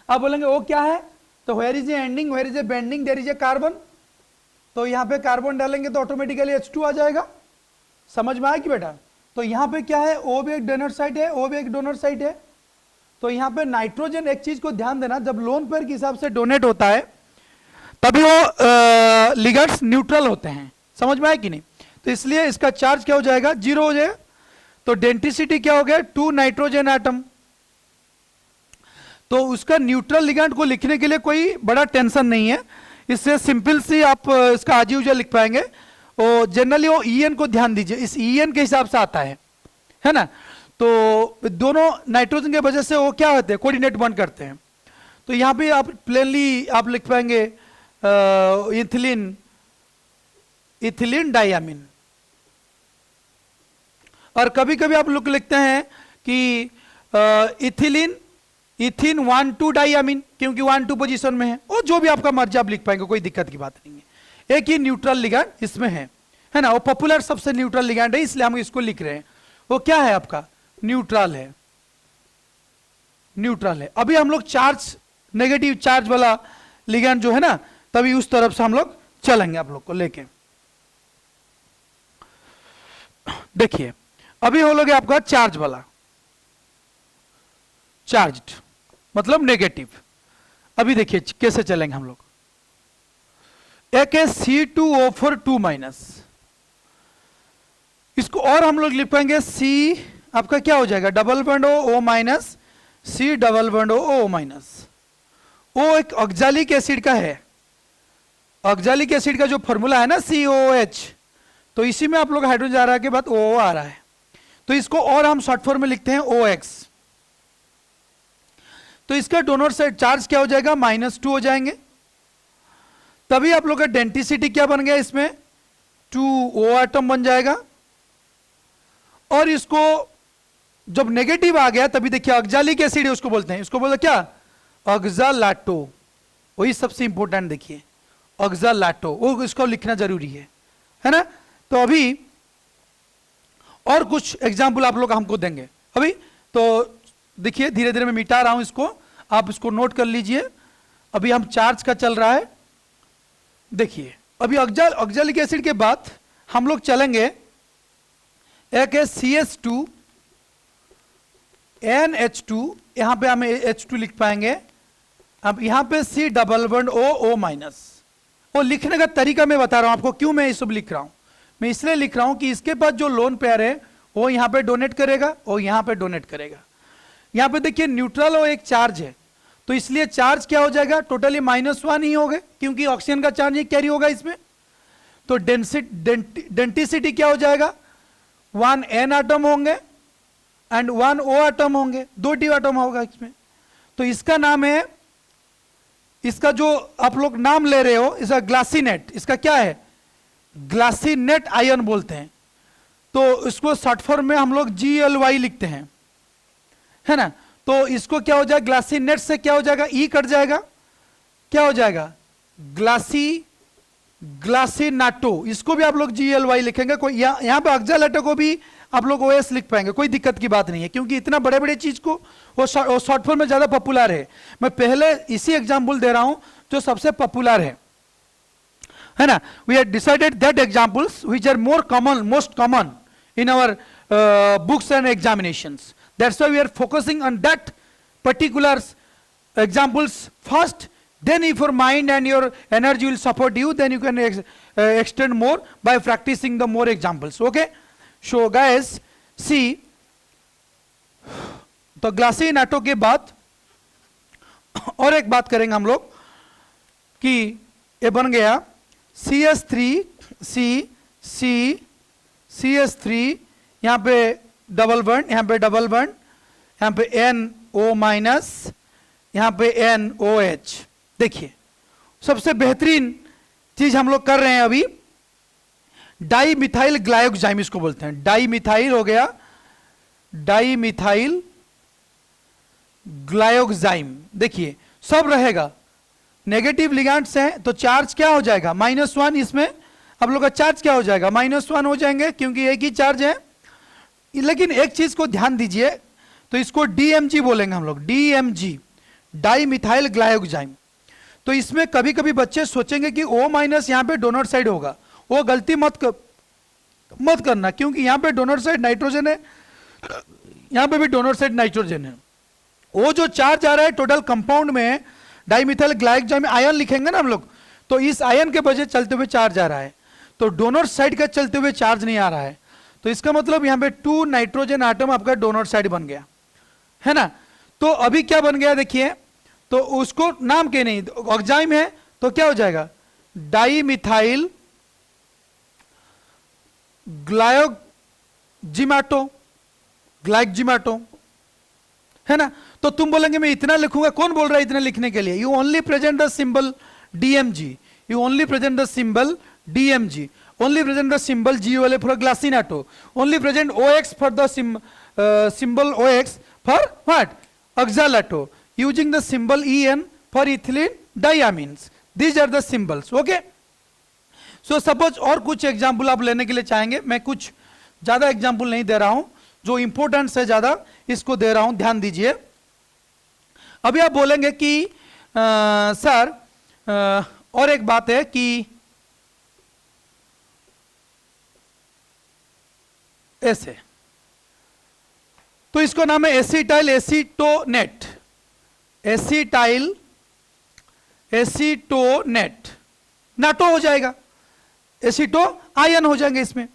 Speaker 1: अब बोलेंगे वो क्या है, तो where is a ending, where is a bending, there is a carbon. तो यहां पे कार्बन डालेंगे तो ऑटोमेटिकली H2 आ जाएगा, समझ में आया कि बेटा। तो यहां पे क्या है, O भी एक डोनर साइट है, O भी एक डोनर साइट है। तो यहां पे नाइट्रोजन, एक चीज को ध्यान देना, जब लोन पेयर के हिसाब से डोनेट होता है तभी वो लिगैंड्स न्यूट्रल होते हैं, समझ में आया कि नहीं। तो इसलिए इसका चार्ज क्या हो जाएगा, 0 हो जाएगा। तो डेंसिटी क्या हो गया, 2 नाइट्रोजन एटम। तो उसका न्यूट्रल लिगैंड को लिखने के लिए कोई बड़ा टेंशन नहीं है, इससे सिंपल सी आप इसका आज यूजुअल लिख पाएंगे। और जनरली वो EN को ध्यान दीजिए, इस EN के हिसाब से आता है ना। तो दोनों नाइट्रोजन के वजह से वो क्या होते हैं, कोऑर्डिनेट बॉन्ड करते हैं। तो यहां पे आप प्लेनली आप लिख पाएंगे इथिलीन, इथिलीन डाइयामीन। और कभी कभी आप लोग लिखते हैं कि इथिलीन, इथिन 1,2 डाइयामीन, क्योंकि 1,2 पोजीशन में है। और जो भी आपका मर्जी आप लिख पाएंगे, कोई दिक्कत की बात नहीं है। एक ही न्यूट्रल लिगैंड इसमें है ना, वो पॉपुलर सबसे न्यूट्रल लिगैंड है, इसलिए हम इसको लिख रहे हैं। वो क्या है आपका, न्यूट्रल है, न्यूट्रल है। अभी हम लोग चार्ज, नेगेटिव चार्ज वाला लिगैंड जो है ना, तभी उस तरफ से हम लोग चलेंगे आप लोग को लेके। देखिए, अभी हो लोगे आपका चार्ज वाला, चार्ज्ड मतलब नेगेटिव। अभी देखिए कैसे चलेंगे हम लोग। एक है C2O4 माइनस, इसको और हम लोग लिख पाएंगे C, आपका क्या हो जाएगा, double bond O minus, C double bond O minus. O एक ऑक्सैलिक एसिड का है, ऑक्सैलिक एसिड का जो फॉर्मूला है ना COOH, तो इसी में आप लोग हाइड्रोजन जा रहा है के बाद O आ रहा है, तो इसको और हम शॉर्ट फॉर्म में लिखते हैं OX। तो इसका डोनर साइड चार्ज क्या हो जाएगा, -2 हो जाएंगे। तभी आप लोग का डेंसिटी क्या बन गया, इसमें 2O एटम बन जाएगा। और इसको जब नेगेटिव आ गया तभी देखिए ऑक्सैलिक एसिड है, उसको बोलते हैं, इसको बोलते क्या, ऑक्सालाटो। वही सबसे इंपॉर्टेंट देखिए, ऑक्सालाटो, वो इसको लिखना जरूरी है ना। तो अभी और कुछ एग्जाम्पल आप लोग हमको देंगे अभी। तो देखिए धीरे धीरे मैं मिटा रहा हूं इसको, आप इसको नोट कर लीजिए। अभी हम चार्ज का चल रहा है। देखिए अभी ऑक्सैलिक एसिड के बाद हम लोग चलेंगे, एक है CH2 NH2, यहां पे हमें H2 लिख पाएंगे। अब यहां पे C double bond O minus. वो लिखने का तरीका मैं बता रहा हूं आपको, क्यों मैं ये सब लिख रहा हूं। मैं इसलिए लिख रहा हूं कि इसके पास जो लोन पेयर है वो यहां पे डोनेट करेगा और यहां पे डोनेट करेगा। यहां पे देखिए न्यूट्रल और एक चार्ज है, तो इसलिए चार्ज क्या हो जाएगा, टोटली -1 ही होगा, क्योंकि ऑक्सीजन का चार्ज ही कैरी होगा इसमें। तो डेंसिटी क्या हो जाएगा, 1 N आटम होंगे एंड 1 O आटम होंगे, 2 D आटम होगा इसमें। तो इसका नाम है, इसका जो आप लोग नाम ले रहे हो, इसका ग्लासीनेट, इसका क्या है, ग्लासीनेट आयन बोलते हैं। तो इसको शॉर्ट फॉर्म में हम लोग GLY लिखते हैं, है ना। तो इसको क्या हो जाएगा, ग्लासीनेट से क्या हो जाएगा, ई कट जाएगा, क्या हो जाएगा, ग्लासीनाटो, इसको भी आप लोग GLY लिखेंगे। कोई यहां पे ऑक्जालेटो को भी आप लोग OS लिख पाएंगे, कोई दिक्कत की बात नहीं है, क्योंकि इतना बड़े बड़े चीज को वो शॉर्ट फॉर्म में ज्यादा पॉपुलर है। मैं पहले इसी एग्जाम्पल दे रहा हूं जो सबसे पॉपुलर है ना। We have decided that examples which are most common in our books and examinations, that's why we are focusing on that particular examples first. Then if your mind and your energy will support you, then you can extend more by practicing the more examples. Okay, so guys see, तो ग्लासीनाटो के बाद और एक बात करेंगे हम लोग कि ये बन गया CH3, यहाँ पे डबल बॉन्ड, यहाँ पे डबल बॉन्ड, यहाँ पे NO-, यहाँ पे NOH। देखिए सबसे बेहतरीन चीज हम लोग कर रहे हैं अभी, डाई मिथाइल ग्लाइकोजाइम इसको बोलते हैं। डाई मिथाइल हो गया, डाई मिथाइल ग्लाइकोजाइम। देखिए सब रहेगा, नेगेटिव लिगैंड्स हैं तो चार्ज क्या हो जाएगा, -1। इसमें आप लोग का चार्ज क्या हो जाएगा, -1 हो जाएंगे, क्योंकि एक ही चार्ज है। लेकिन एक चीज को ध्यान दीजिए, तो इसको DMG बोलेंगे हम लोग, DMG, डाई मिथाइल ग्लाइकोजाइम। तो इसमें कभी कभी बच्चे सोचेंगे कि O- यहाँ पे डोनर साइड होगा, वो गलती मत करना, क्योंकि यहाँ पे डोनर साइड नाइट्रोजन है, यहाँ पे भी डोनर साइड नाइट्रोजन है। वो जो चार्ज आ रहा है टोटल कंपाउंड में, डाइमिथाइल ग्लाइकोजाइम आयन लिखेंगे ना हम लोग, तो इस आयन के वजह चलते हुए चार्ज आ रहा है, तो डोनर साइड का चलते हुए चार्ज नहीं आ रहा है। तो इसका मतलब यहाँ पे 2 नाइट्रोजन आटम आपका डोनर साइड बन गया, है ना। तो अभी क्या बन गया देखिए, तो उसको नाम के नहीं, ऑक्जाइम है तो क्या हो जाएगा, डाइमिथाइल ग्लाइकोजिमाटो, है ना। तो तुम बोलेंगे मैं इतना लिखूंगा, कौन बोल रहा है इतना लिखने के लिए, you only present the symbol DMG, you only present the symbol DMG, only present the symbol GOLA for glasinato, only present OX for the symbol OX for what, oxalato, using the symbol EN for ethylene diamines. These are the symbols. Okay, so suppose और कुछ example आप लेने के लिए चाहेंगे, मैं कुछ ज्यादा एग्जाम्पल नहीं दे रहा हूं, जो इंपॉर्टेंट है ज्यादा इसको दे रहा हूं, ध्यान दीजिए। अभी आप बोलेंगे कि सर और एक बात है कि ऐसे, तो इसको नाम है एसिटाइल एसीटोनेट, एसिटाइल एसीटोनेट, नाटो हो जाएगा, एसीटो आयन हो जाएंगे इसमें।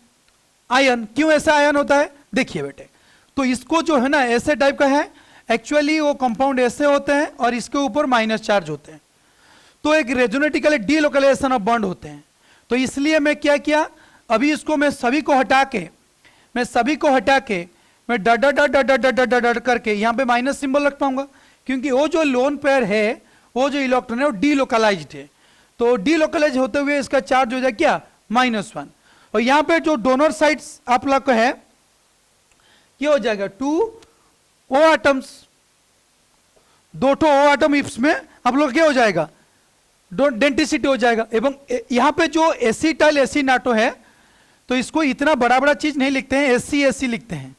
Speaker 1: आयन क्यों ऐसा आयन होता है, देखिए बेटे, तो इसको जो है ना ऐसे टाइप का है, एक्चुअली वो कंपाउंड ऐसे होते हैं और इसके ऊपर माइनस चार्ज होते हैं, तो एक रेजोनेटिकली डीलोकलाइजेशन ऑफ बॉन्ड होते हैं। तो इसलिए मैं क्या किया, अभी इसको मैं सभी को हटा के मैं डट करके यहाँ पे माइनस सिंबल रख पाऊंगा, क्योंकि वो जो लोन पेयर है, वो जो इलेक्ट्रॉन है वो डीलोकलाइज्ड है, तो डीलोकलाइज होते हुए इसका चार्ज हो जाए क्या, -1। और यहाँ पे जो डोनर साइड्स आप लोग को है, क्या हो जाएगा, 2 O एटम्स, 2 O एटम, इसमें आप लोग क्या हो जाएगा, डेंटिसिटी हो जाएगा। एवं यहाँ पे जो एसिटाइल एसीनाटो है, तो इसको इतना बड़ा बड़ा चीज नहीं लिखते हैं, SC लिखते हैं,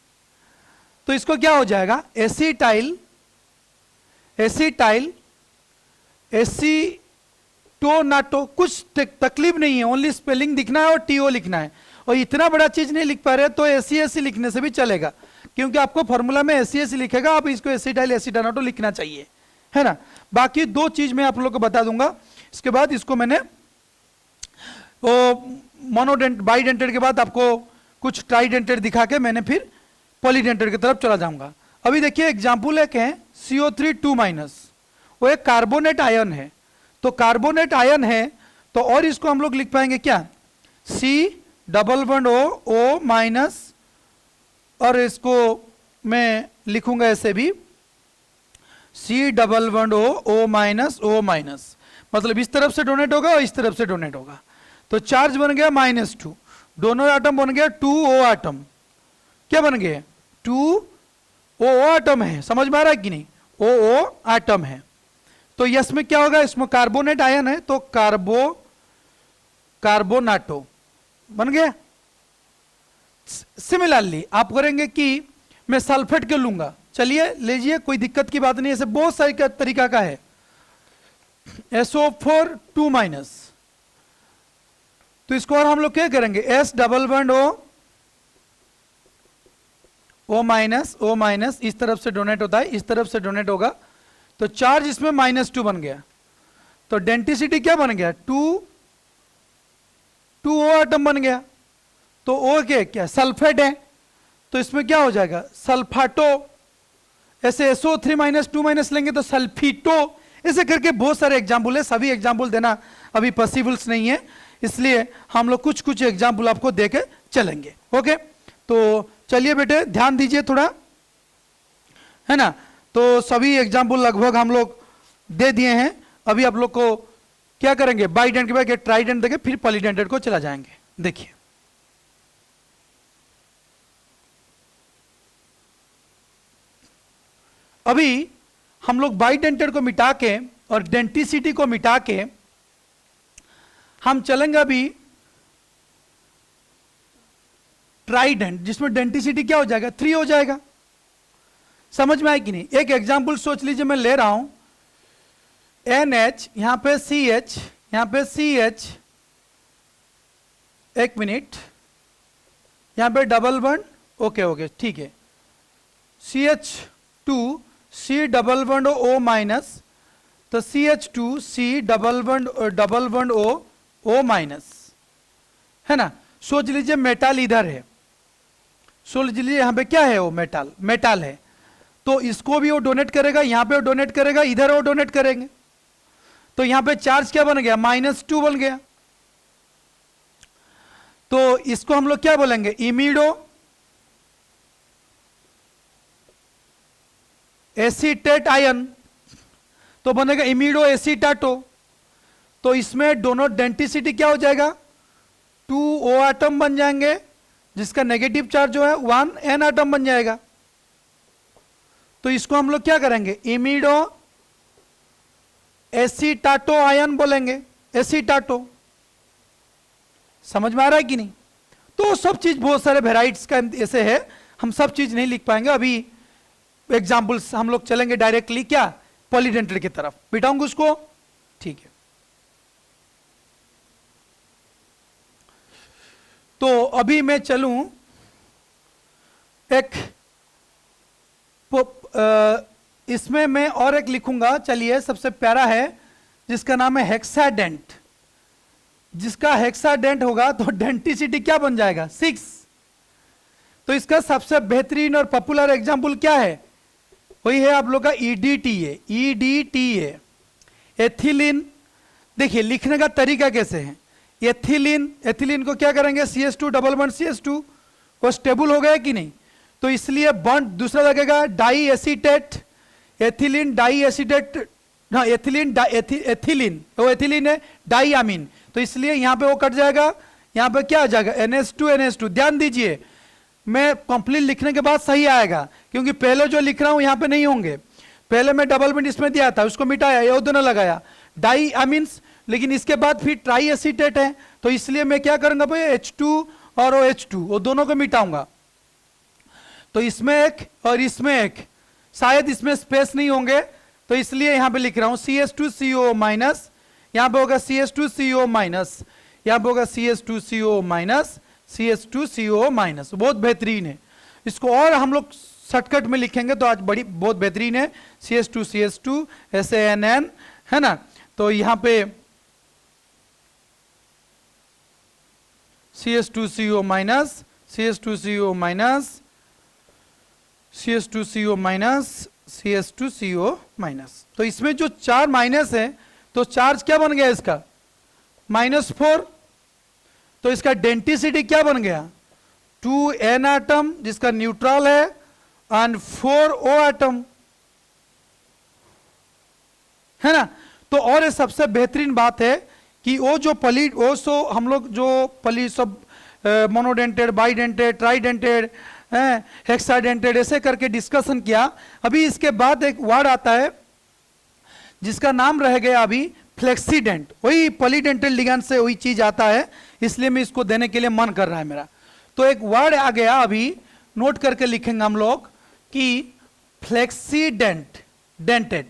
Speaker 1: तो इसको क्या हो जाएगा, एसिटाइल एसीटोनाटो। कुछ तकलीफ नहीं है, ओनली स्पेलिंग दिखना है और TO लिखना है, और इतना बड़ा चीज नहीं लिख पा रहे तो SC लिखने से भी चलेगा, क्योंकि आपको फॉर्मूला में SC लिखेगा, आप इसको एसिटाइल एसीटोनाटो लिखना चाहिए, है ना। बाकी 2 चीज मैं आप लोग को बता दूंगा, इसके बाद इसको मैंने वो बाइडेंटेड के बाद आपको कुछ ट्राइडेंटेड दिखा के मैंने फिर पॉलीडेंटेड की तरफ चला जाऊंगा। अभी देखिए एग्जाम्पल एक है CO3 2 माइनस, वो एक कार्बोनेट आयन है, तो कार्बोनेट आयन है तो और इसको हम लोग लिख पाएंगे क्या, C+O माइनस, और इसको मैं लिखूंगा ऐसे भी C+O माइनस O माइनस, मतलब इस तरफ से डोनेट होगा और इस तरफ से डोनेट होगा, तो चार्ज बन गया -2, दोनों एटम बन गया 2O एटम, क्या बन गए 2O एटम है, समझ में आ रहा है कि नहीं, OO एटम है। तो यस में क्या होगा, इसमें कार्बोनेट आयन है तो कार्बोनाटो बन गया। सिमिलरली आप करेंगे कि मैं सल्फेट क्यों लूंगा, चलिए लीजिए, कोई दिक्कत की बात नहीं, ऐसे बहुत सारी तरीका का है। SO4 2 माइनस, तो इसको और हम लोग क्या करेंगे, S+O माइनस O माइनस, इस तरफ से डोनेट होता है, इस तरफ से डोनेट होगा, तो चार्ज इसमें -2 बन गया, तो डेंसिटी क्या बन गया 2O एटम बन गया, तो O क्या सल्फेट है, तो इसमें क्या हो जाएगा सल्फाटो, ऐसे SO3 माइनस 2 माइनस लेंगे तो सल्फीटो, ऐसे करके बहुत सारे एग्जाम्पल है, सभी एग्जाम्पल देना अभी पॉसिबल्स नहीं है, इसलिए हम लोग कुछ कुछ एग्जाम्पल आपको देके चलेंगे। ओके, तो चलिए बेटे ध्यान दीजिए थोड़ा, है ना, तो सभी एग्जाम्पल लगभग हम लोग दे दिए हैं, अभी आप लोग को क्या करेंगे, बाइडेंट के बाद ट्राइडेंट देके फिर पॉलीडेंटेड को चला जाएंगे। देखिए अभी हम लोग बाइडेंटेड को मिटा के और डेंटिसिटी को मिटा के हम चलेंगे अभी ट्राइडेंट, जिसमें डेंटिसिटी क्या हो जाएगा 3 हो जाएगा। समझ में आए कि नहीं, एक एग्जाम्पल सोच लीजिए, मैं ले रहा हूं NH, यहां पे CH, यहां पे CH, एक मिनट, यहां पे डबल बॉन्ड, ओके ठीक है, CH2 C+O माइनस, तो CH2 C+O O माइनस, है ना। सोच लीजिए मेटल इधर है, सोच लीजिए यहां पे क्या है, वो मेटल है, तो इसको भी वो डोनेट करेगा, यहां पे वो डोनेट करेगा, इधर वो डोनेट करेंगे, तो यहां पे चार्ज क्या बन गया -2 बन गया, तो इसको हम लोग क्या बोलेंगे इमिडो एसीटेट आयन, तो बनेगा इमिडो एसीटाटो, तो इसमें दोनों डेंसिटी क्या हो जाएगा 2O एटम बन जाएंगे, जिसका नेगेटिव चार्ज जो है 1N एटम बन जाएगा, तो इसको हम लोग क्या करेंगे इमिडो एसीटाटो आयन बोलेंगे, एसीटाटो, समझ में आ रहा है कि नहीं। तो सब चीज बहुत सारे वेराइटीज का ऐसे है, हम सब चीज नहीं लिख पाएंगे, अभी एग्जाम्पल्स हम लोग चलेंगे डायरेक्टली क्या पॉलीडेंटेड की तरफ, बिठाऊंगा उसको, ठीक है। तो अभी मैं चलूं एक इसमें मैं और एक लिखूंगा, चलिए सबसे प्यारा है जिसका नाम है हेक्साडेंट, जिसका हेक्साडेंट होगा तो डेंटिसिटी क्या बन जाएगा 6, तो इसका सबसे बेहतरीन और पॉपुलर एग्जांपल क्या है, वही है आप लोग का EDTA, EDTA एथिलीन। देखिए लिखने का तरीका कैसे है, एथिलीन को क्या करेंगे CH2 डबल बॉन्ड CH2, वो स्टेबल हो गया कि नहीं, तो इसलिए बॉन्ड दूसरा लगेगा di acetate, ethylene di acetate, हाँ एथिलीन वो एथिलीन है डाई अमीन, तो इसलिए यहां पे वो कट जाएगा, यहां पे क्या आ जाएगा NH2 ध्यान दीजिए मैं कंप्लीट लिखने के बाद सही आएगा, क्योंकि पहले जो लिख रहा हूं यहां पे नहीं होंगे, पहले मैं डबल बॉन्ड इसमें दिया था उसको मिटाया, ये दोनों लगाया डाई अमीन्स, लेकिन इसके बाद फिर ट्राई एसीटेट है, तो इसलिए मैं क्या करूंगा भाई H2 और OH2 वो दोनों को मिटाऊंगा, तो इसमें एक और इसमें एक, शायद इसमें स्पेस नहीं होंगे, तो इसलिए यहां पे लिख रहा हूं CH2CO माइनस, यहां पे होगा CH2CO माइनस, यहां पे होगा CH2CO माइनस, CH2CO माइनस, बहुत बेहतरीन है। इसको और हम लोग शॉर्टकट में लिखेंगे तो आज बड़ी बहुत बेहतरीन है, CH2 SANN, है ना, तो यहां पे CH2CO minus, CH2CO minus, CH2CO minus, CH2CO minus. तो इसमें जो 4 माइनस है तो चार्ज क्या बन गया इसका, -4। तो इसका डेंसिटी क्या बन गया, 2n एटम जिसका न्यूट्रल है एंड 4O एटम, है ना। तो और ये सबसे बेहतरीन बात है कि वो जो हम लोग जो सब मोनोडेंटेड, बाइडेंटेड, ट्राइडेंटेड, हेक्साडेंटेड ऐसे करके डिस्कशन किया। अभी इसके बाद एक वर्ड आता है जिसका नाम रह गया अभी फ्लेक्सीडेंट, वही पॉलीडेंटल लिगैंड से वही चीज आता है, इसलिए मैं इसको देने के लिए मन कर रहा है मेरा। तो एक वर्ड आ गया अभी, नोट करके लिखेंगे हम लोग कि फ्लेक्सीडेंट, डेंटेड।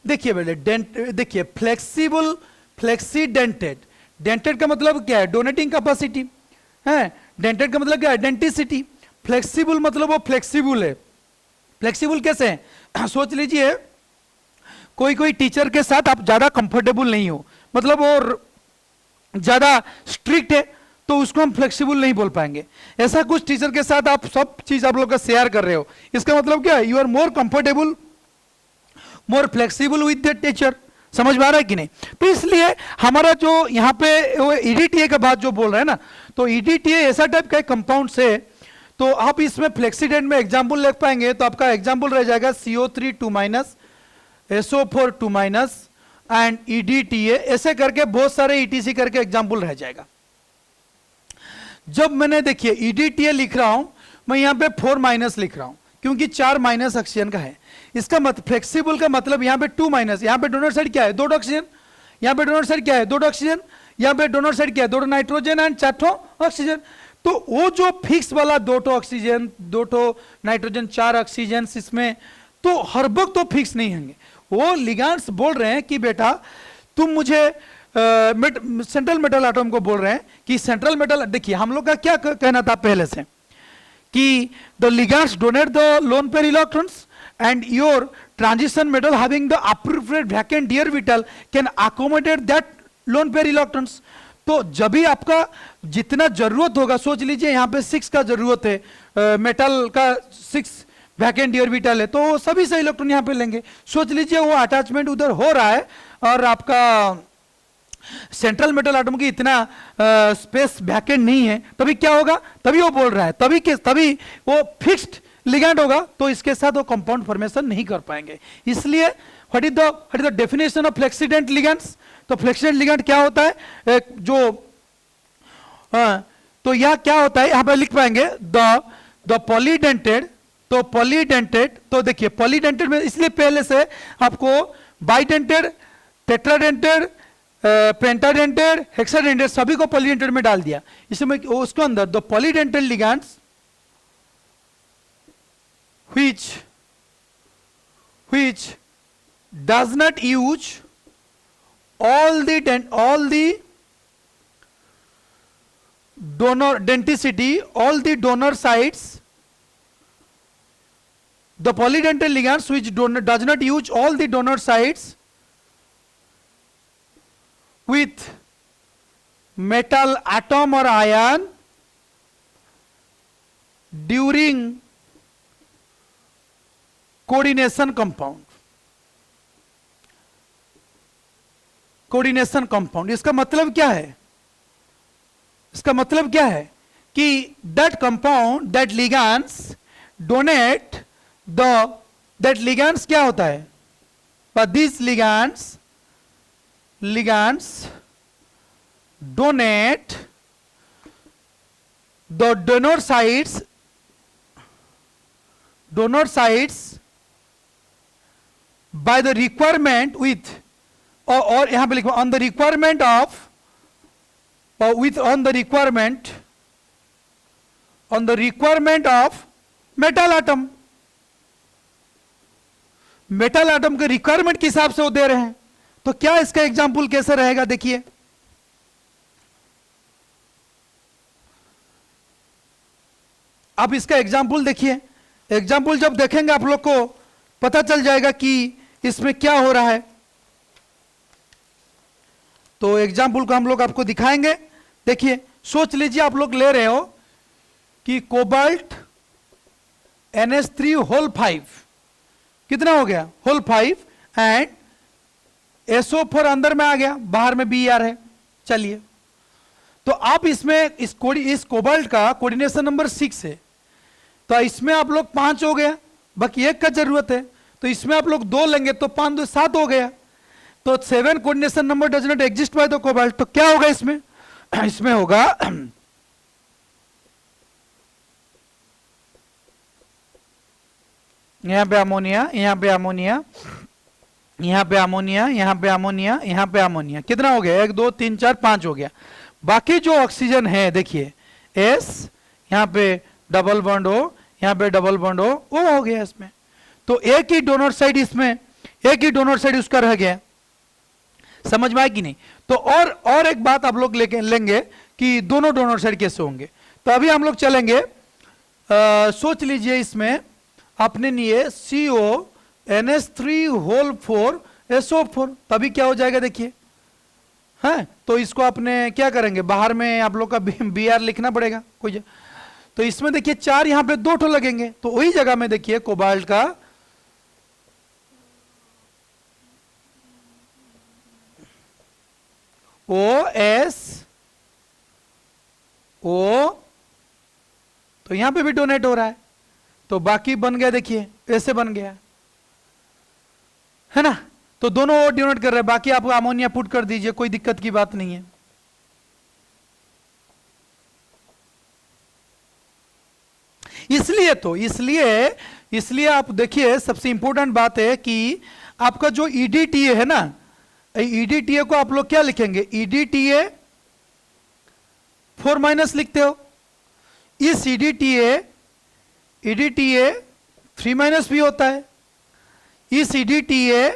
Speaker 1: देखिए बेटे, देखिए फ्लेक्सिबल, फ्लेक्सीडेंटेड। डेंटेड का मतलब क्या है, डोनेटिंग कैपेसिटी है। डेंटेड का मतलब क्या है, डेंटिसिटी। फ्लेक्सिबल मतलब वो फ्लेक्सिबल है। फ्लेक्सिबल कैसे है, सोच लीजिए कोई कोई टीचर के साथ आप ज्यादा कंफर्टेबल नहीं हो, मतलब वो ज्यादा स्ट्रिक्ट है, तो उसको हम फ्लेक्सिबल नहीं बोल पाएंगे। ऐसा कुछ टीचर के साथ आप सब चीज आप लोग का शेयर कर रहे हो, इसका मतलब क्या है, you are more comfortable, more flexible with the teacher. समझ में आ रहा है कि नहीं। तो इसलिए हमारा जो यहाँ पे ईडीटीए के बाद जो बोल रहे हैं ना, तो ईडीटीए ऐसा टाइप का कंपाउंड से, तो आप इसमें फ्लेक्सीडेंट में एग्जाम्पल लिख पाएंगे, तो आपका एग्जाम्पल रह जाएगा CO3 2 minus, SO4 2 minus and EDTA, ऐसे करके बहुत सारे ETC करके एग्जाम्पल रह जाएगा। जब मैंने देखिए EDTA लिख रहा हूं, मैं यहां पे 4 माइनस लिख रहा हूं क्योंकि 4 माइनस ऑक्सीजन का है। इसका फ्लेक्सिबल का मतलब यहां पे 2 माइनस, यहां पे डोनर साइड क्या है, 2 ऑक्सीजन, यहां पे डोनर साइड क्या है, 2 ऑक्सीजन, यहां पे डोनर साइड क्या है, 2 नाइट्रोजन एंड 4 ऑक्सीजन। तो वो जो फिक्स वाला 2 ऑक्सीजन, 2 नाइट्रोजन, 4 ऑक्सीजन इसमें, तो हर वक्त तो फिक्स नहीं होंगे। वो लिगैंड्स बोल रहे हैं कि बेटा तुम मुझे सेंट्रल मेटल एटम को बोल रहे हैं कि सेंट्रल मेटल, देखिए हम लोग का क्या कहना था पहले से कि the ligands donate the lone pair electrons and your transition metal having the appropriate vacant d orbital can accommodate that lone pair electrons। तो जब भी आपका जितना जरूरत होगा, सोच लीजिए यहाँ पे 6 का जरूरत है, मेटल का 6 वैकेंट d orbital है, तो सभी से इलेक्ट्रॉन यहाँ पे लेंगे। सोच लीजिए वो अटैचमेंट उधर हो रहा है और आपका सेंट्रल मेटल एटम की इतना स्पेस वैकेंट नहीं है, तभी क्या होगा, तभी वो बोल रहा है, तभी वो फिक्स्ड लिगैंड होगा, तो इसके साथ वो कंपाउंड फॉर्मेशन नहीं कर पाएंगे। इसलिए what is the definition of flexidentate ligands. तो फ्लेक्सीडेंट लिगैंड क्या होता है, तो यह क्या होता है, यहां पर लिख पाएंगे द पॉलीडेंटेड। तो पॉलीडेंटेड, तो देखिए पॉलीडेंटेड में इसलिए पहले से आपको बाइडेंटेड, टेट्राडेंटेड, पेंटाडेंटेड, हेक्साडेंटेड सभी को पॉलीडेंटेड में डाल दिया। इसमें उसके अंदर the polydentate ligands which does not use all the donor denticity, all the donor sites, the polydental ligands which does not use all the donor sites with metal atom or ion during coordination compound. Coordination compound इसका मतलब क्या है, इसका मतलब क्या है कि that compound, that ligands donate that ligands क्या होता है, but these ligands donate the donor sites by the requirement with, और यहां पे लिखो on the requirement of, on the requirement of metal atom। Metal atom के रिक्वायरमेंट के हिसाब से वो दे रहे हैं। तो क्या इसका एग्जाम्पल कैसे रहेगा, देखिए आप इसका एग्जाम्पल देखिए। एग्जाम्पल जब देखेंगे आप लोग को पता चल जाएगा कि इसमें क्या हो रहा है। तो एग्जाम्पल को हम लोग आपको दिखाएंगे। देखिए सोच लीजिए आप लोग ले रहे हो कि कोबाल्ट NH3 होल 5, कितना हो गया? होल 5, एंड SO4 अंदर में आ गया, बाहर में Br है। चलिए, तो आप इसमें इस कोबाल्ट का कोऑर्डिनेशन नंबर 6 है, तो इसमें आप लोग 5 हो गया, बाकी एक का जरूरत है, तो इसमें आप लोग 2 लेंगे तो 5 2 7 हो गया। तो 7 coordination number does not exist by the cobalt, तो क्या होगा इसमें? इसमें होगा यहां पे अमोनिया, यहां पे अमोनिया, यहां पे अमोनिया, यहां पे अमोनिया, यहां पे अमोनिया, कितना हो गया? 1 2 3 4 5 हो गया। बाकी जो ऑक्सीजन है देखिए, एस, यहां पे डबल बॉन्ड ओ, यहां पे डबल बॉन्ड ओ, वो हो गया इसमें। तो एक ही डोनर साइड, इसमें एक ही डोनर साइड उसका रह गया। समझ में आया कि नहीं? तो और एक बात आप लोग लेंगे कि दोनों डोनर साइड कैसे होंगे। तो अभी हम लोग चलेंगे, सोच लीजिए इसमें अपने लिए CO NH3 होल 4 SO4, तभी क्या हो जाएगा देखिए, है। तो इसको अपने क्या करेंगे, बाहर में आप लोग का Br लिखना पड़ेगा कोई। तो इसमें देखिए 4, यहां पे 2 ठो लगेंगे, तो वही जगह में देखिए कोबाल्ट का OSO, तो यहां पे भी डोनेट हो रहा है, तो बाकी बन गया देखिए, ऐसे बन गया, है ना। तो दोनों डोनेट कर रहे हैं, बाकी आप अमोनिया पुट कर दीजिए, कोई दिक्कत की बात नहीं है। इसलिए आप देखिए, सबसे इंपॉर्टेंट बात है कि आपका जो EDTA है ना, EDTA को आप लोग क्या लिखेंगे? EDTA 4 माइनस लिखते हो। इस EDTA 3 माइनस भी होता है, इस EDTA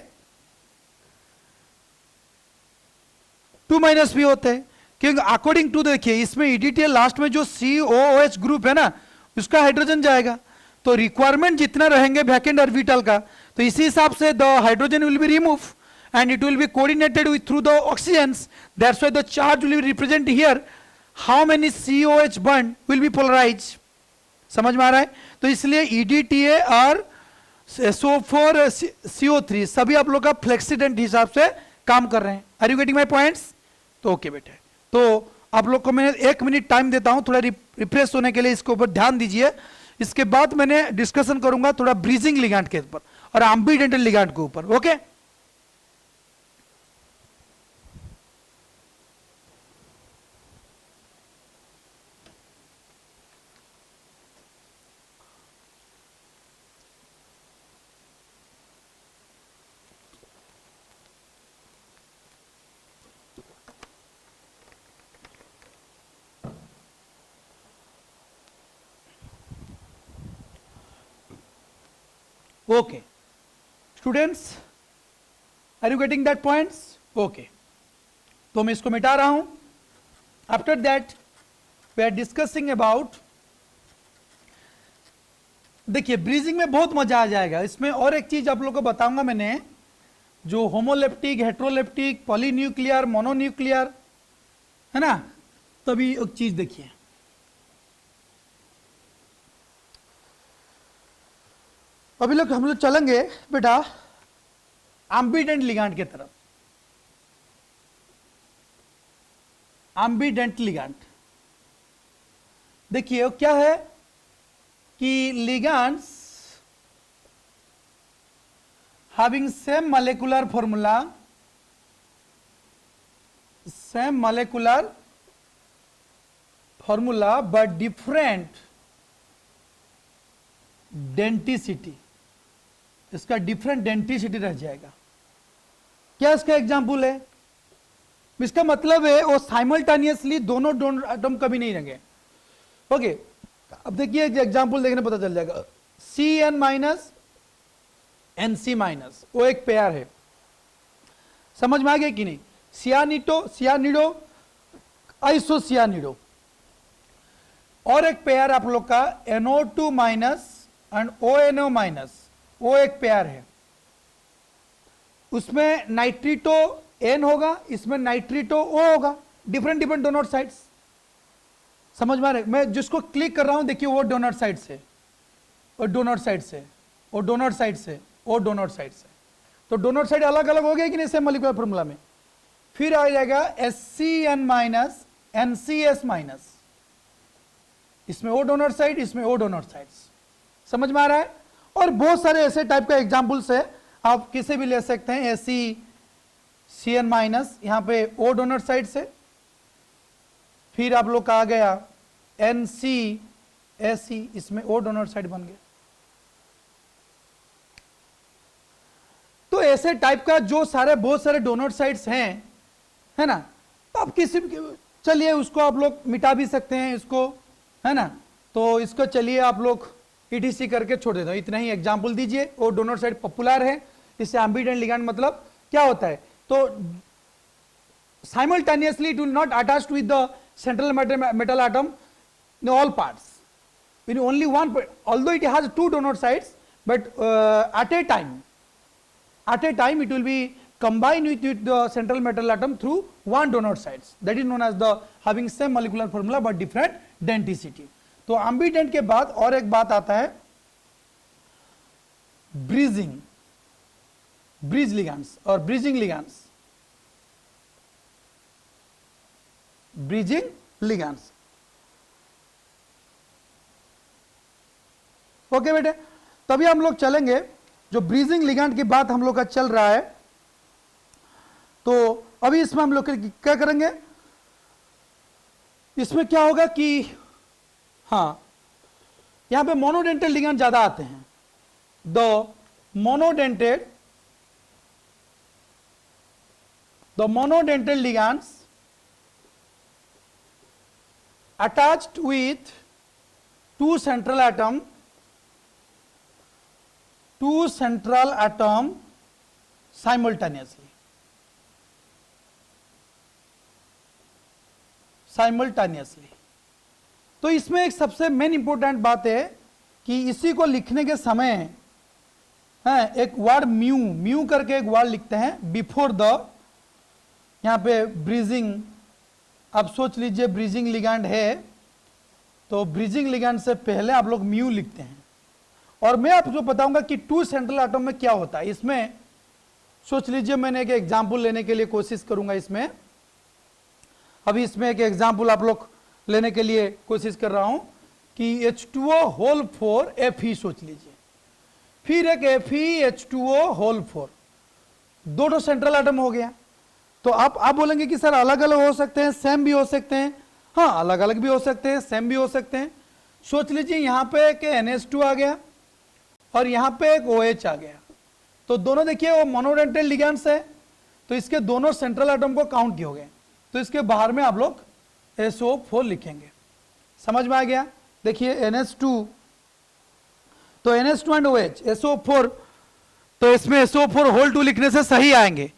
Speaker 1: 2 माइनस भी होते हैं, क्योंकि अकॉर्डिंग टू, देखिए इसमें EDTA लास्ट में जो COOH ग्रुप है ना, उसका हाइड्रोजन जाएगा, तो रिक्वायरमेंट जितना रहेंगे वैकेंट ऑर्बिटल का, तो इसी हिसाब से the hydrogen will be remove and it will be coordinated with through the oxygens. That's why the charge will be represent here. How many COH bond will be polarized? समझ में आ रहा है? तो इसलिए EDTA और SO4 CO3 सभी आप लोग का फ्लेक्सीडेंट हिसाब से काम कर रहे हैं। Are you getting my points? तो ओके बेटे, तो आप लोग को मैं 1 मिनट टाइम देता हूं थोड़ा रिफ्रेश होने के लिए, इसके ऊपर ध्यान दीजिए। इसके बाद मैंने डिस्कशन करूंगा थोड़ा ब्रीजिंग लिगैंड के ऊपर और एम्बीडेंटल लिगैंड के ऊपर। Okay, okay students, are you getting that points? okay, तो मैं इसको मिटा रहा हूं। After that we are discussing about, देखिए ब्रीजिंग में बहुत मजा आ जाएगा। इसमें और एक चीज आप लोग को बताऊंगा मैंने, जो होमोलेप्टिक, हेट्रोलेप्टिक, पॉलीन्यूक्लियर, मोनोन्यूक्लियर, है ना। तभी एक चीज देखिए, अभी लोग हम लोग चलेंगे बेटा एम्बीडेंट लिगैंड की तरफ। एम्बीडेंट लिगैंड देखिए क्या है कि ligands having same molecular formula, but different denticity, इसका डिफरेंट डेंटिसिटी रह जाएगा। क्या इसका एग्जाम्पल है? इसका मतलब है वो साइमल्टेनियसली दोनों डोनर एटम कभी नहीं रहेंगे। ओके, अब देखिए एग्जाम्पल देखने पता चल जाएगा। Cn माइनस Nc माइनस, वो एक पेयर है, समझ में आ गया कि नहीं? सियानिडो आइसोसियानिडो, और एक पेयर आप लोग का NO2 minus and ONO minus, वो एक पेयर है। उसमें नाइट्रिटो N होगा, इसमें नाइट्रिटो O होगा, डिफरेंट डोनर साइड्स। समझ में आ रहा है? मैं जिसको क्लिक कर रहा हूं देखिए वो डोनर साइड्स है। और डोनट साइड से, और डोनट साइड से, और डोनट साइड से। तो डोनट साइड अलग अलग हो गया कि नहीं सेम मॉलिक्यूलर फॉर्मूला में। फिर आ जाएगा SCN माइनस NCS माइनस, इसमें ओ डोनट साइड, इसमें ओ डोनट साइड्स। समझ में आ रहा है। और बहुत सारे ऐसे टाइप का एग्जांपल्स है, आप किसे भी ले सकते हैं। SCN माइनस, यहां पे ओ डोनट साइड से, फिर आप लोग का आ गया NCSE, इसमें ओ डोनट साइड बन गया। तो ऐसे टाइप का जो सारे बहुत सारे डोनट साइड्स हैं, है ना, तो आप किसी भी, चलिए उसको आप लोग मिटा भी सकते हैं इसको, है ना। तो इसको चलिए आप लोग ETC करके छोड़ देते हो, इतना ही एग्जाम्पल दीजिए। और डोनट साइड पॉपुलर है, इससे एम्बिडेंट लिगैंड मतलब क्या होता है, तो simultaneously it will not attach with the central metal atom in all parts, in only one, although it has two donor sides, but at a time it will be combined with the central metal atom through one donor sides. That is known as the having same molecular formula but different denticity. तो ambient के बाद और एक बात आता है bridging, bridge ligands और bridging ligands, bridging ligands. Okay बेटे, तभी हम लोग चलेंगे, जो ब्रीजिंग लिगैंड की बात हम लोग का चल रहा है। तो अभी इसमें हम लोग क्या करेंगे, इसमें क्या होगा कि हाँ, यहां पे मोनोडेंटेड लिगैंड ज्यादा आते हैं। The monodentate ligands attached with two central atom simultaneously, तो इसमें एक सबसे मेन इंपॉर्टेंट बात है कि इसी को लिखने के समय है एक वर्ड म्यू करके एक वर्ड लिखते हैं बिफोर द, यहां पे ब्रीजिंग, आप सोच लीजिए ब्रीजिंग लिगैंड है, तो ब्रीजिंग लिगैंड से पहले आप लोग म्यू लिखते हैं। और मैं आपको बताऊंगा कि टू सेंट्रल एटम में क्या होता है। इसमें सोच लीजिए, मैंने एक एग्जांपल लेने के लिए कोशिश करूंगा इसमें, अभी इसमें एक एग्जांपल आप लोग लेने के लिए कोशिश कर रहा हूं कि H2O होल 4 Fe सोच लीजिए, फिर एक Fe H2O होल 4, दो सेंट्रल एटम हो गया। तो आप बोलेंगे कि सर अलग अलग हो सकते हैं, सेम भी हो सकते हैं। हाँ, अलग अलग भी हो सकते हैं, सेम भी हो सकते हैं। सोच लीजिए यहां पे एक NH2 आ गया और यहां पे एक OH आ गया, तो दोनों देखिए वो मोनोडेंटेड लिगैंड्स है, तो इसके दोनों सेंट्रल एटम को काउंट किए गए, तो इसके बाहर में आप लोग SO4 लिखेंगे। समझ में आ गया। देखिए NH2, तो NH2 एंड OH SO4, तो इसमें SO4 होल 2 लिखने से सही आएंगे,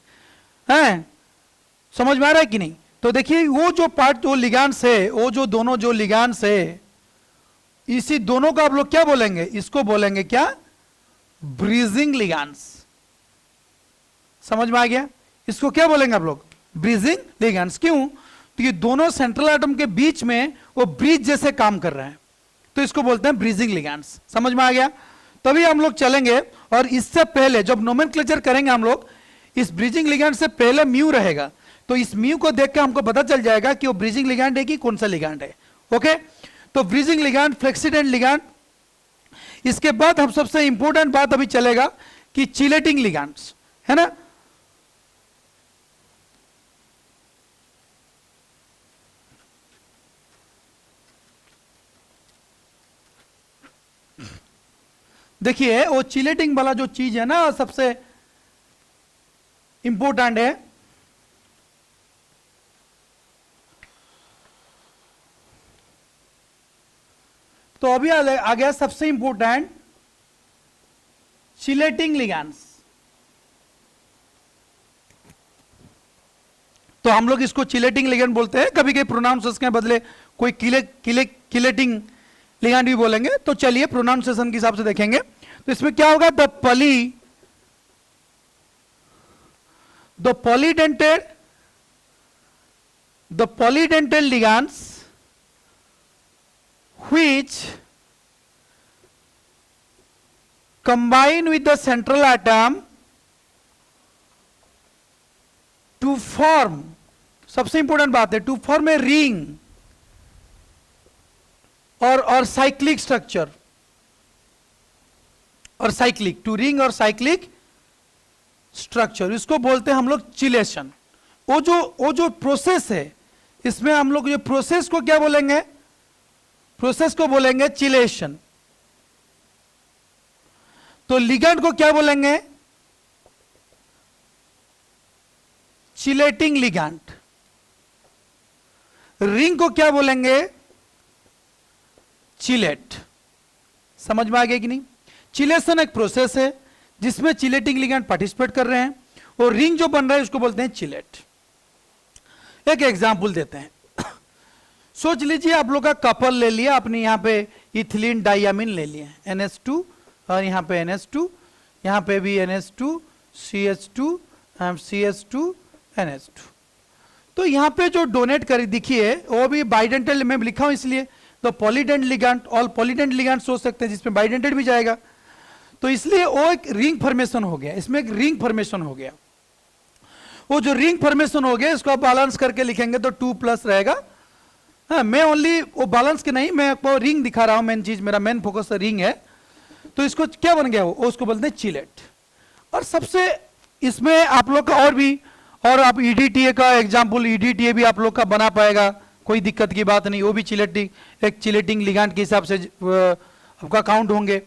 Speaker 1: हैं? समझ में आ रहा है कि नहीं। तो देखिए वो जो पार्ट जो लिगैंड्स है, वो जो दोनों जो लिगैंड्स है, इसी दोनों को आप लोग क्या बोलेंगे, इसको बोलेंगे क्या, ब्रीजिंग लिगैंड्स। समझ में आ गया। इसको क्या बोलेंगे आप लोग, ब्रीजिंग लिगैंड्स। क्यों, क्योंकि दोनों सेंट्रल एटम के बीच में वो ब्रिज जैसे काम कर रहे हैं, तो इसको बोलते हैं ब्रीजिंग लिगैंड्स। समझ में आ गया। तभी हम लोग चलेंगे, और इससे पहले जब नोमेनक्लेचर करेंगे हम लोग, इस ब्रीजिंग लिगैंड से पहले म्यू रहेगा, तो इस म्यू को देख के हमको पता चल जाएगा कि वो ब्रीजिंग लिगैंड है कि कौन सा लिगैंड है। ओके, तो ब्रीजिंग लिगैंड, फ्लेक्सीडेंट लिगैंड। इसके बाद हम सबसे इंपॉर्टेंट बात अभी चलेगा कि चिलेटिंग लिगैंड्स, है ना। देखिए वो चिलेटिंग वाला जो चीज है ना, सबसे इंपॉर्टेंट है। तो अभी आ गया सबसे इंपॉर्टेंट, चिलेटिंग लिगैंड्स। तो हम लोग इसको चिलेटिंग लिगैंड बोलते हैं, कभी कभी प्रोनाउंस के बदले कोई किलेटिंग लिगैंड भी बोलेंगे। तो चलिए प्रोनाउंसिएशन के हिसाब से देखेंगे। तो इसमें क्या होगा, the polydentate ligands which combine with the central atom to form, सबसे इंपॉर्टेंट बात है, टू फॉर्म ए रिंग और साइक्लिक स्ट्रक्चर, और साइक्लिक टू रिंग और साइक्लिक स्ट्रक्चर, इसको बोलते हैं हम लोग चिलेशन। वो जो प्रोसेस है, इसमें हम लोग ये प्रोसेस को क्या बोलेंगे, प्रोसेस को बोलेंगे चिलेशन। तो लिगैंड को क्या बोलेंगे, चिलेटिंग लिगैंड। रिंग को क्या बोलेंगे, चिलेट। समझ में आ गया कि नहीं? चिलेशन एक प्रोसेस है जिसमें चिलेटिंग लिगैंड पार्टिसिपेट कर रहे हैं, और रिंग जो बन रहा है उसको बोलते हैं चिलेट। एक एग्जांपल देते हैं। सोच लीजिए आप लोग का कपल ले लिया, आपने यहां पे इथिलीन डाइयामीन ले लिया, NH2, और यहां पे NH2, यहां पे भी NH2, CH2, CH2, NH2। तो यहां पे जो डोनेट करी दिखिए वो भी बाइडेंटेड में लिखा हूं, इसलिए तो Polident ligand, all Polident ligand सोच सकते हैं जिसमें बाइडेंटेड भी जाएगा, तो इसलिए वो एक रिंग फॉर्मेशन हो गया, इसमें एक रिंग फॉर्मेशन हो गया। वो जो रिंग फॉर्मेशन हो गया इसको आप बैलेंस करके लिखेंगे तो 2+ रहेगा। हाँ, मैं ओनली वो बैलेंस के नहीं, मैं आपको रिंग दिखा रहा हूं, मेन चीज, मेरा मेन फोकस रिंग है। तो इसको क्या बन गया, वो उसको बोलते हैं चिलेट। और सबसे इसमें आप लोग का और भी, और आप EDTA का एग्जाम्पल, EDTA भी आप लोग का बना पाएगा, कोई दिक्कत की बात नहीं, वो भी चिलेटिंग, एक चिलेटिंग लिगैंड के हिसाब से आपका काउंट होंगे।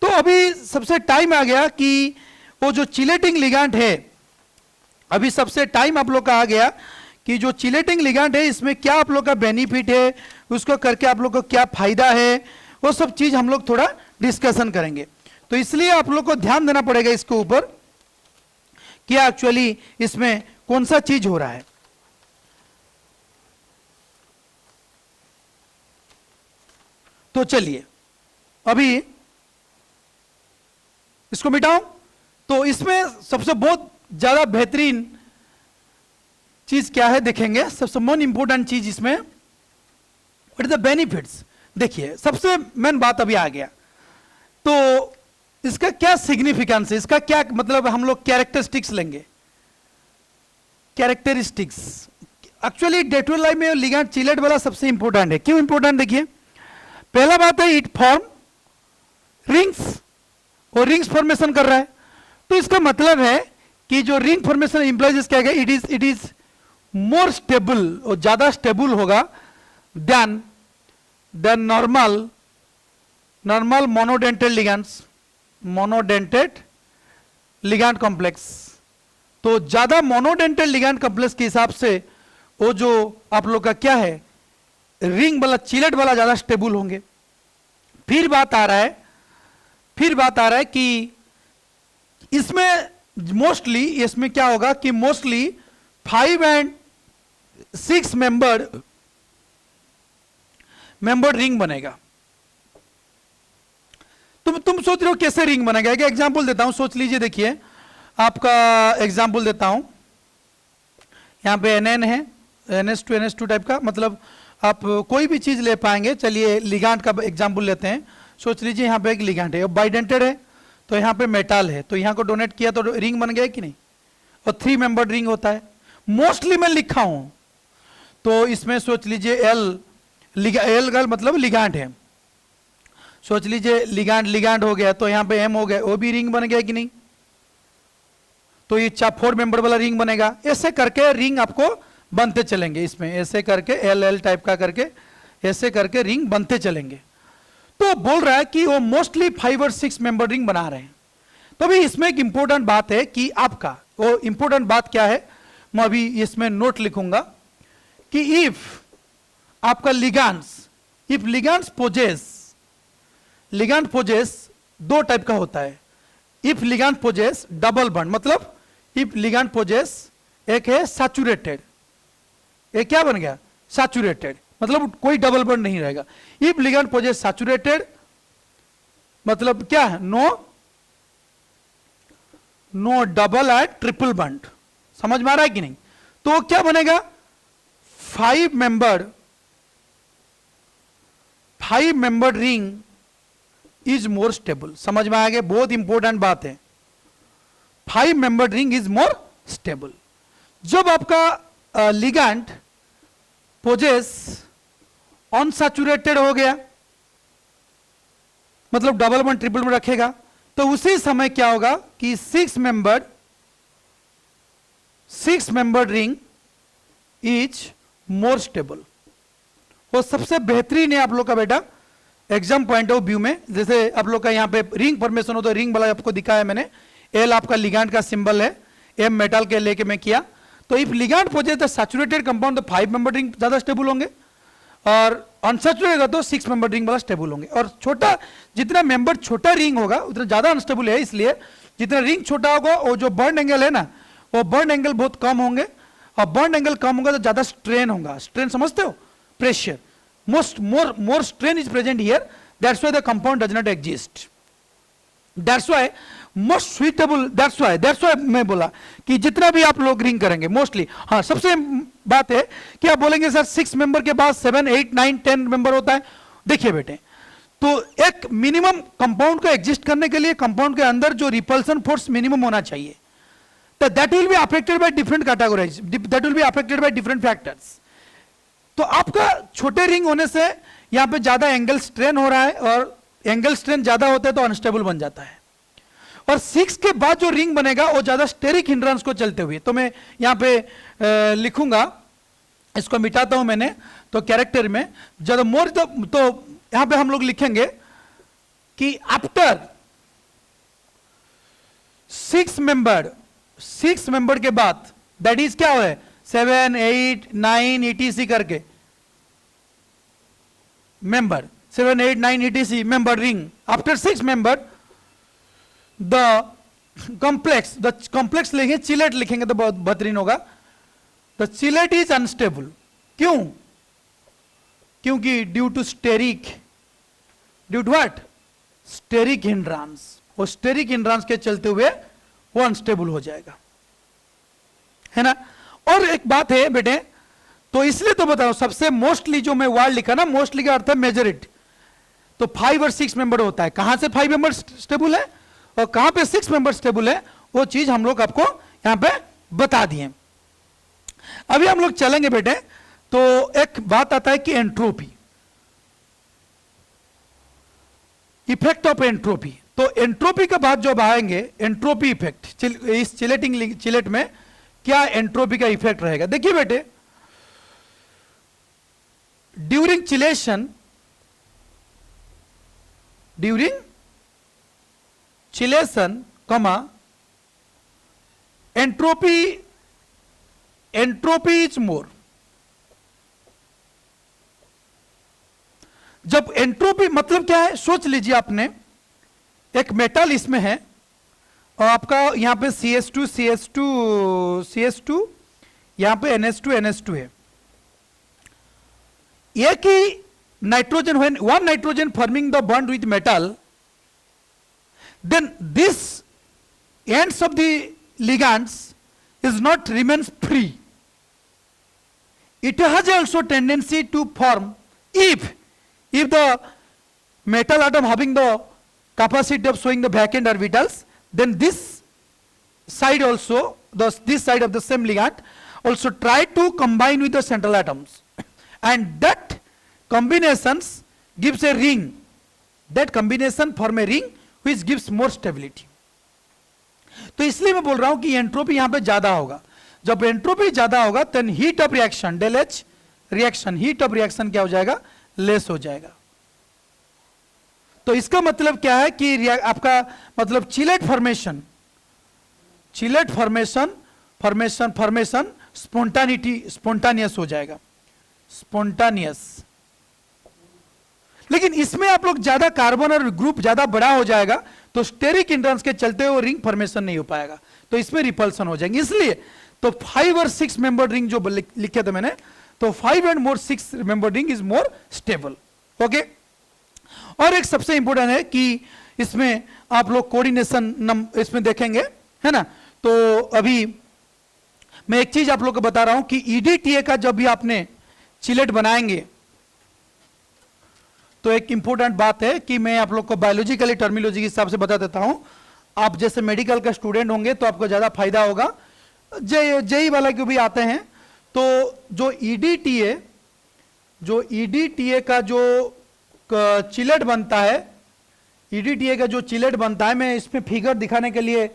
Speaker 1: तो अभी सबसे टाइम आ गया कि वो जो चिलेटिंग लिगैंड है, अभी सबसे टाइम आप लोग का आ गया कि जो चिलेटिंग लिगैंड है इसमें क्या आप लोग का बेनिफिट है, उसको करके आप लोग को क्या फायदा है, वो सब चीज हम लोग थोड़ा डिस्कशन करेंगे। तो इसलिए आप लोग को ध्यान देना पड़ेगा इसके ऊपर कि एक्चुअली इसमें कौन सा चीज हो रहा है। तो चलिए अभी इसको मिटाऊं। तो इसमें सबसे बहुत ज्यादा बेहतरीन चीज क्या है देखेंगे, सबसे मोस्ट इंपोर्टेंट चीज इसमें, व्हाट इज द बेनिफिट्स। देखिए सबसे मेन बात अभी आ गया, तो इसका क्या सिग्निफिकेंस है, इसका क्या मतलब, हम लोग कैरेक्टरिस्टिक्स लेंगे। Characteristics actually day to life में लिगैंड चिलेट वाला सबसे इंपॉर्टेंट है। क्यों इंपॉर्टेंट, देखिए पहला बात है इट फॉर्म रिंग्स, और रिंग्स फॉर्मेशन कर रहा है। तो इसका मतलब है कि जो रिंग फॉर्मेशन इंप्लाइज क्या है, इट इज मोर स्टेबल, और ज्यादा स्टेबल होगा then normal monodentate ligands, monodentate ligand complex. तो ज्यादा मोनोडेंटेड लिगैंड कॉम्प्लेक्स के हिसाब से वो जो आप लोग का क्या है, रिंग वाला, चिलेट वाला ज्यादा स्टेबल होंगे। फिर बात आ रहा है कि इसमें मोस्टली, इसमें क्या होगा कि मोस्टली 5 and 6 मेंबर रिंग बनेगा। तुम सोच रहे हो कैसे रिंग बनेगा, एक एग्जांपल देता हूं, सोच लीजिए। देखिए आपका एग्जांपल देता हूं, यहां पे NN है, NH2 टाइप का, मतलब आप कोई भी चीज ले पाएंगे। चलिए लिगैंड का एग्जांपल लेते हैं। सोच लीजिए यहां पे एक लिगैंड है, बाइडेंटेड है, तो यहाँ पे मेटल है, तो यहाँ को डोनेट किया तो रिंग बन गया कि नहीं, और 3 मेंबर्ड रिंग होता है। मोस्टली मैं लिखा हूं, तो इसमें सोच लीजिए एल का मतलब लिगैंड है, सोच लीजिए लिगैंड हो गया, तो यहाँ पे M हो गया, वो भी रिंग बन गया कि नहीं, तो ये 4 मेंबर वाला रिंग बनेगा। ऐसे करके रिंग आपको बनते चलेंगे, इसमें ऐसे करके एल टाइप का करके ऐसे करके रिंग बनते चलेंगे। तो बोल रहा है कि वो मोस्टली 5 और 6 मेंबर रिंग बना रहे हैं। तो अभी इसमें एक इंपॉर्टेंट बात है कि आपका वो इंपॉर्टेंट बात क्या है, मैं अभी इसमें नोट लिखूंगा कि इफ आपका लिगैंड्स पोजेस 2 टाइप का होता है। If ligand possess double bond, मतलब इफ लिगैंड पोजेस, एक है सैचुरेटेड, एक क्या बन गया, सैचुरेटेड, मतलब कोई डबल बॉन्ड नहीं रहेगा। इफ लिगैंड पोजेस सैचुरेटेड मतलब क्या है, no double and triple bond. समझ में आ रहा है कि नहीं? तो क्या बनेगा, 5 member ring is more stable. समझ में आ गया, बहुत इंपॉर्टेंट बात है। 5 membered ring is more stable. जब आपका लिगैंड पोजेस अनसैचुरेटेड हो गया, मतलब डबल बॉन्ड ट्रिपल बॉन्ड रखेगा, तो उसी समय क्या होगा कि 6 membered ring is more stable. वो सबसे बेहतरीन है आप लोग का बेटा एग्जाम पॉइंट ऑफ व्यू में। जैसे आप लोग का यहाँ पे रिंग फॉर्मेशन हो, तो रिंग वाला आपको दिखाया मैंने। एल आपका लिगैंड का सिंबल है, एम मेटल के लेके मैं किया। तो if ligand possess the saturated compound, तो 5 मेंबर्ड रिंग ज्यादा स्टेबल होंगे, और अनसैचुरेटेड तो 6 मेंबर्ड रिंग वाला स्टेबल होंगे। और छोटा, जितना मेंबर छोटा रिंग होगा उतना ज्यादा अनस्टेबल है, इसलिए जितना रिंग छोटा होगा वो जो बर्न एंगल है ना, वो बर्न एंगल बहुत कम होंगे, और बर्न एंगल कम होगा तो ज्यादा स्ट्रेन होगा। स्ट्रेन समझते हो, pressure, more strain is present here, that's why the compound does not exist, that's why most suitable, that's why मैं बोला कि जितना भी आप लोग रिंग करेंगे मोस्टली, हाँ सबसे बात है कि आप बोलेंगे सर 6 मेंबर के बाद 7, 8, 9, 10 मेंबर होता है। देखिए बेटे, तो एक मिनिमम कंपाउंड को एग्जिस्ट करने के लिए कंपाउंड के अंदर जो रिपल्सन फोर्स मिनिमम होना चाहिए, तो that will be affected by different categories, that will be affected by different factors. तो आपका छोटे रिंग होने से यहां पे ज्यादा एंगल स्ट्रेन हो रहा है, और एंगल स्ट्रेन ज्यादा होता है तो अनस्टेबल बन जाता है। और 6 के बाद जो रिंग बनेगा वो ज्यादा स्टेरिक हिंड्रेंस को चलते हुए, तो मैं यहां पे लिखूंगा, इसको मिटाता हूं मैंने, तो कैरेक्टर में ज्यादा मोर, तो यहां पे हम लोग लिखेंगे कि आफ्टर 6 मेंबर के बाद, दैट इज क्या है 7, 8, 9 etc करके member, 7, 8, 9 etc member ring. After 6 member the complex लिखेंगे, चिलेट लिखेंगे तो बहुत बेहतरीन होगा। The chelate is unstable. क्यों? क्योंकि due to what, steric hindrance. वो स्टेरिक हिंड्रेंस के चलते हुए वो अनस्टेबल हो जाएगा, है ना। और एक बात है बेटे, तो इसलिए तो बताओ, सबसे मोस्टली जो मैं वर्ड लिखा ना, मोस्टली का अर्थ है मेजॉरिटी। तो 5 और 6 मेंबर होता है। कहां से 5 मेंबर स्टेबल है और कहां पे 6 मेंबर स्टेबल है, वो चीज हम लोग आपको यहां पे बता दिए। अभी हम लोग चलेंगे बेटे, तो एक बात आता है कि एंट्रोपी, इफेक्ट ऑफ एंट्रोपी। तो एंट्रोपी के बाद जब आएंगे एंट्रोपी इफेक्ट, इस चिलेट में क्या एंट्रोपी का इफेक्ट रहेगा। देखिए बेटे, ड्यूरिंग चिलेशन कमा एंट्रोपी इज मोर। जब एंट्रोपी मतलब क्या है, सोच लीजिए आपने एक मेटल इसमें है, और आपका यहां पे CS2 यहां पे NH2 है। एक ही nitrogen, when one nitrogen forming the bond with metal, then this ends of the ligands is not remains free. It has also tendency to form, if the metal atom having the capacity of showing the vacant orbitals, then this side also, this side of the same ligand also try to combine with the central atoms, and that combinations gives a ring, that combination form a ring which gives more stability. तो इसलिए मैं बोल रहा हूं कि entropy यहां पे ज्यादा होगा। जब एंट्रोपी ज्यादा होगा then heat of reaction, del H reaction, heat of reaction क्या हो जाएगा, लेस हो जाएगा। तो इसका मतलब क्या है कि आपका मतलब चिलेट फॉर्मेशन स्पॉन्टानियस हो जाएगा, स्पॉन्टानियस। लेकिन इसमें आप लोग ज्यादा कार्बन और ग्रुप ज्यादा बड़ा हो जाएगा तो स्टेरिक हिंड्रेंस के चलते वो रिंग फॉर्मेशन नहीं हो पाएगा, तो इसमें रिपल्सन हो जाएंगे। इसलिए तो 5 और 6 मेंबर रिंग जो लिखे थे मैंने, तो 5 and more 6 member ring is more stable. Okay, और एक सबसे इंपॉर्टेंट है कि इसमें आप लोग कोऑर्डिनेशन इसमें देखेंगे, है ना। तो अभी मैं एक चीज आप लोग को बता रहा हूं कि ईडीटीए का जब भी आपने चिलेट बनाएंगे तो एक इंपॉर्टेंट बात है कि मैं आप लोग को बायोलॉजिकली टर्मिनोलॉजी के हिसाब से बता देता हूं। आप जैसे मेडिकल का स्टूडेंट होंगे तो आपको ज्यादा फायदा होगा। जेई वाला के भी आते हैं, तो जो ईडीटीए का जो चिलेट बनता है, ईडीटीए का जो चिलेट बनता है, मैं इसमें फिगर दिखाने के लिए,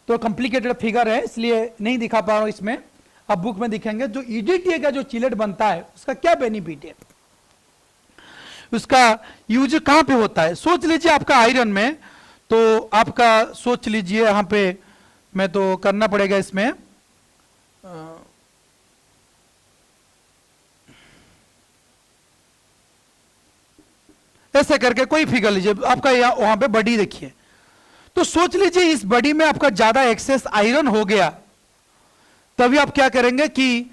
Speaker 1: तो कॉम्प्लिकेटेड फिगर है इसलिए नहीं दिखा पा रहा हूं इसमें, अब बुक में दिखेंगे। जो ईडीटीए का जो चिलेट बनता है उसका क्या बेनिफिट है, उसका यूज कहां पे होता है। सोच लीजिए आपका आयरन में, तो आपका सोच लीजिए यहां पे, मैं तो करना पड़ेगा इसमें, ऐसे करके कोई फिगर लीजिए, आपका वहां पे बॉडी देखिए, तो सोच लीजिए इस बॉडी में आपका ज्यादा एक्सेस आयरन हो गया, तभी आप क्या करेंगे कि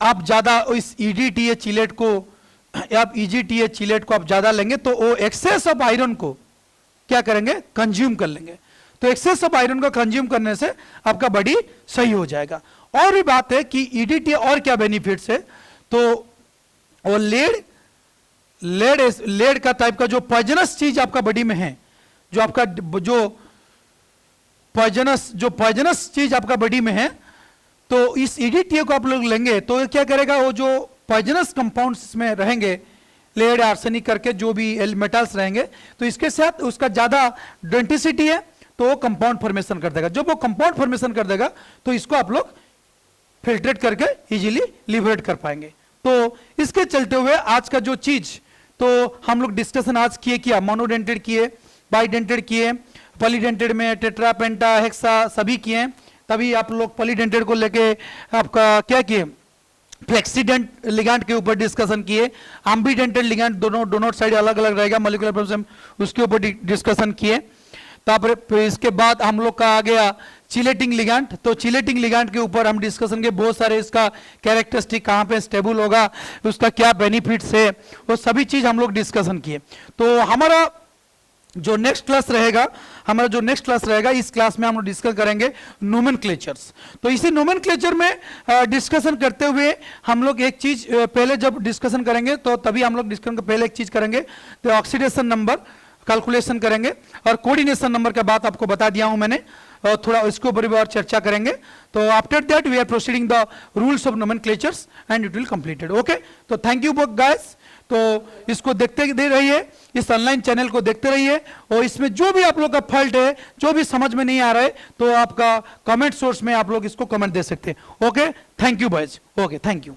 Speaker 1: आप ज्यादा इस ईडीटीए चिलेट को, आप ईजीटीए चिलेट को आप ज्यादा लेंगे, तो वो एक्सेस ऑफ आयरन को क्या करेंगे, कंज्यूम कर लेंगे। तो एक्सेस ऑफ आयरन को कंज्यूम करने से आपका बॉडी सही हो जाएगा। और भी बात है कि ईडीटीए और क्या बेनिफिट्स है, तो वो लेड का टाइप का जो पॉइजनस चीज आपका बॉडी में है, जो आपका जो पॉइजनस चीज आपका बॉडी में है, तो इस ईडीटीए को आप लोग लेंगे तो क्या करेगा, वो जो पॉइजनस कंपाउंड्स में रहेंगे, लेड आर्सेनिक करके जो भी मेटल्स रहेंगे, तो इसके साथ उसका ज्यादा डेंसिटी है, तो वो कंपाउंड फॉर्मेशन कर देगा। जब वो कंपाउंड फॉर्मेशन कर देगा तो इसको आप लोग फिल्ट्रेट करके इजीली लिबरेट कर पाएंगे। तो इसके चलते हुए आज का जो चीज, तो हम लोग डिस्कशन आज किया, मोनोडेंटेड किए, बाइडेंटेड किए, पॉलीडेंटेड में टेट्रा पेंटा हेक्सा सभी किए। तभी आप लोग पॉलीडेंटेड को लेके आपका क्या किए, फ्लेक्सीडेंट लिगैंड के ऊपर डिस्कशन किए, एम्बीडेंटेड लिगैंड दोनों साइड अलग अलग रहेगा, मॉलिक्यूलर प्रोसेस उसके ऊपर डिस्कशन किए। तापर इसके बाद हम लोग का आ गया चिलेटिंग लिगैंड, तो चिलेटिंग लिगैंड के ऊपर हम डिस्कशन के बहुत सारे, इसका कैरेक्टरिस्टिक कहाँ पे स्टेबल होगा, उसका क्या बेनिफिट्स है, वो सभी चीज हम लोग डिस्कशन किए। तो हमारा जो नेक्स्ट क्लास रहेगा, इस क्लास में हम लोग डिस्कस करेंगे नोमेनक्लेचर्स। तो इसी नोमेनक्लेचर में डिस्कशन करते हुए हम लोग एक चीज पहले जब डिस्कशन करेंगे, तो तभी हम लोग डिस्कशन के पहले एक चीज करेंगे, तो ऑक्सीडेशन नंबर कैलकुलेशन करेंगे, और कोऑर्डिनेशन नंबर का बात आपको बता दिया हूं मैंने, और थोड़ा इसके ऊपर भी और चर्चा करेंगे। तो after that we are proceeding the rules of nomenclatures and it will completed. Okay, तो थैंक यू गाइस। तो इसको देखते दे रहिए, इस ऑनलाइन चैनल को देखते रहिए, और इसमें जो भी आप लोग का फॉल्ट है, जो भी समझ में नहीं आ रहा है, तो आपका कमेंट सोर्स में आप लोग इसको कमेंट दे सकते हैं। Okay, thank you boys. Okay, thank you.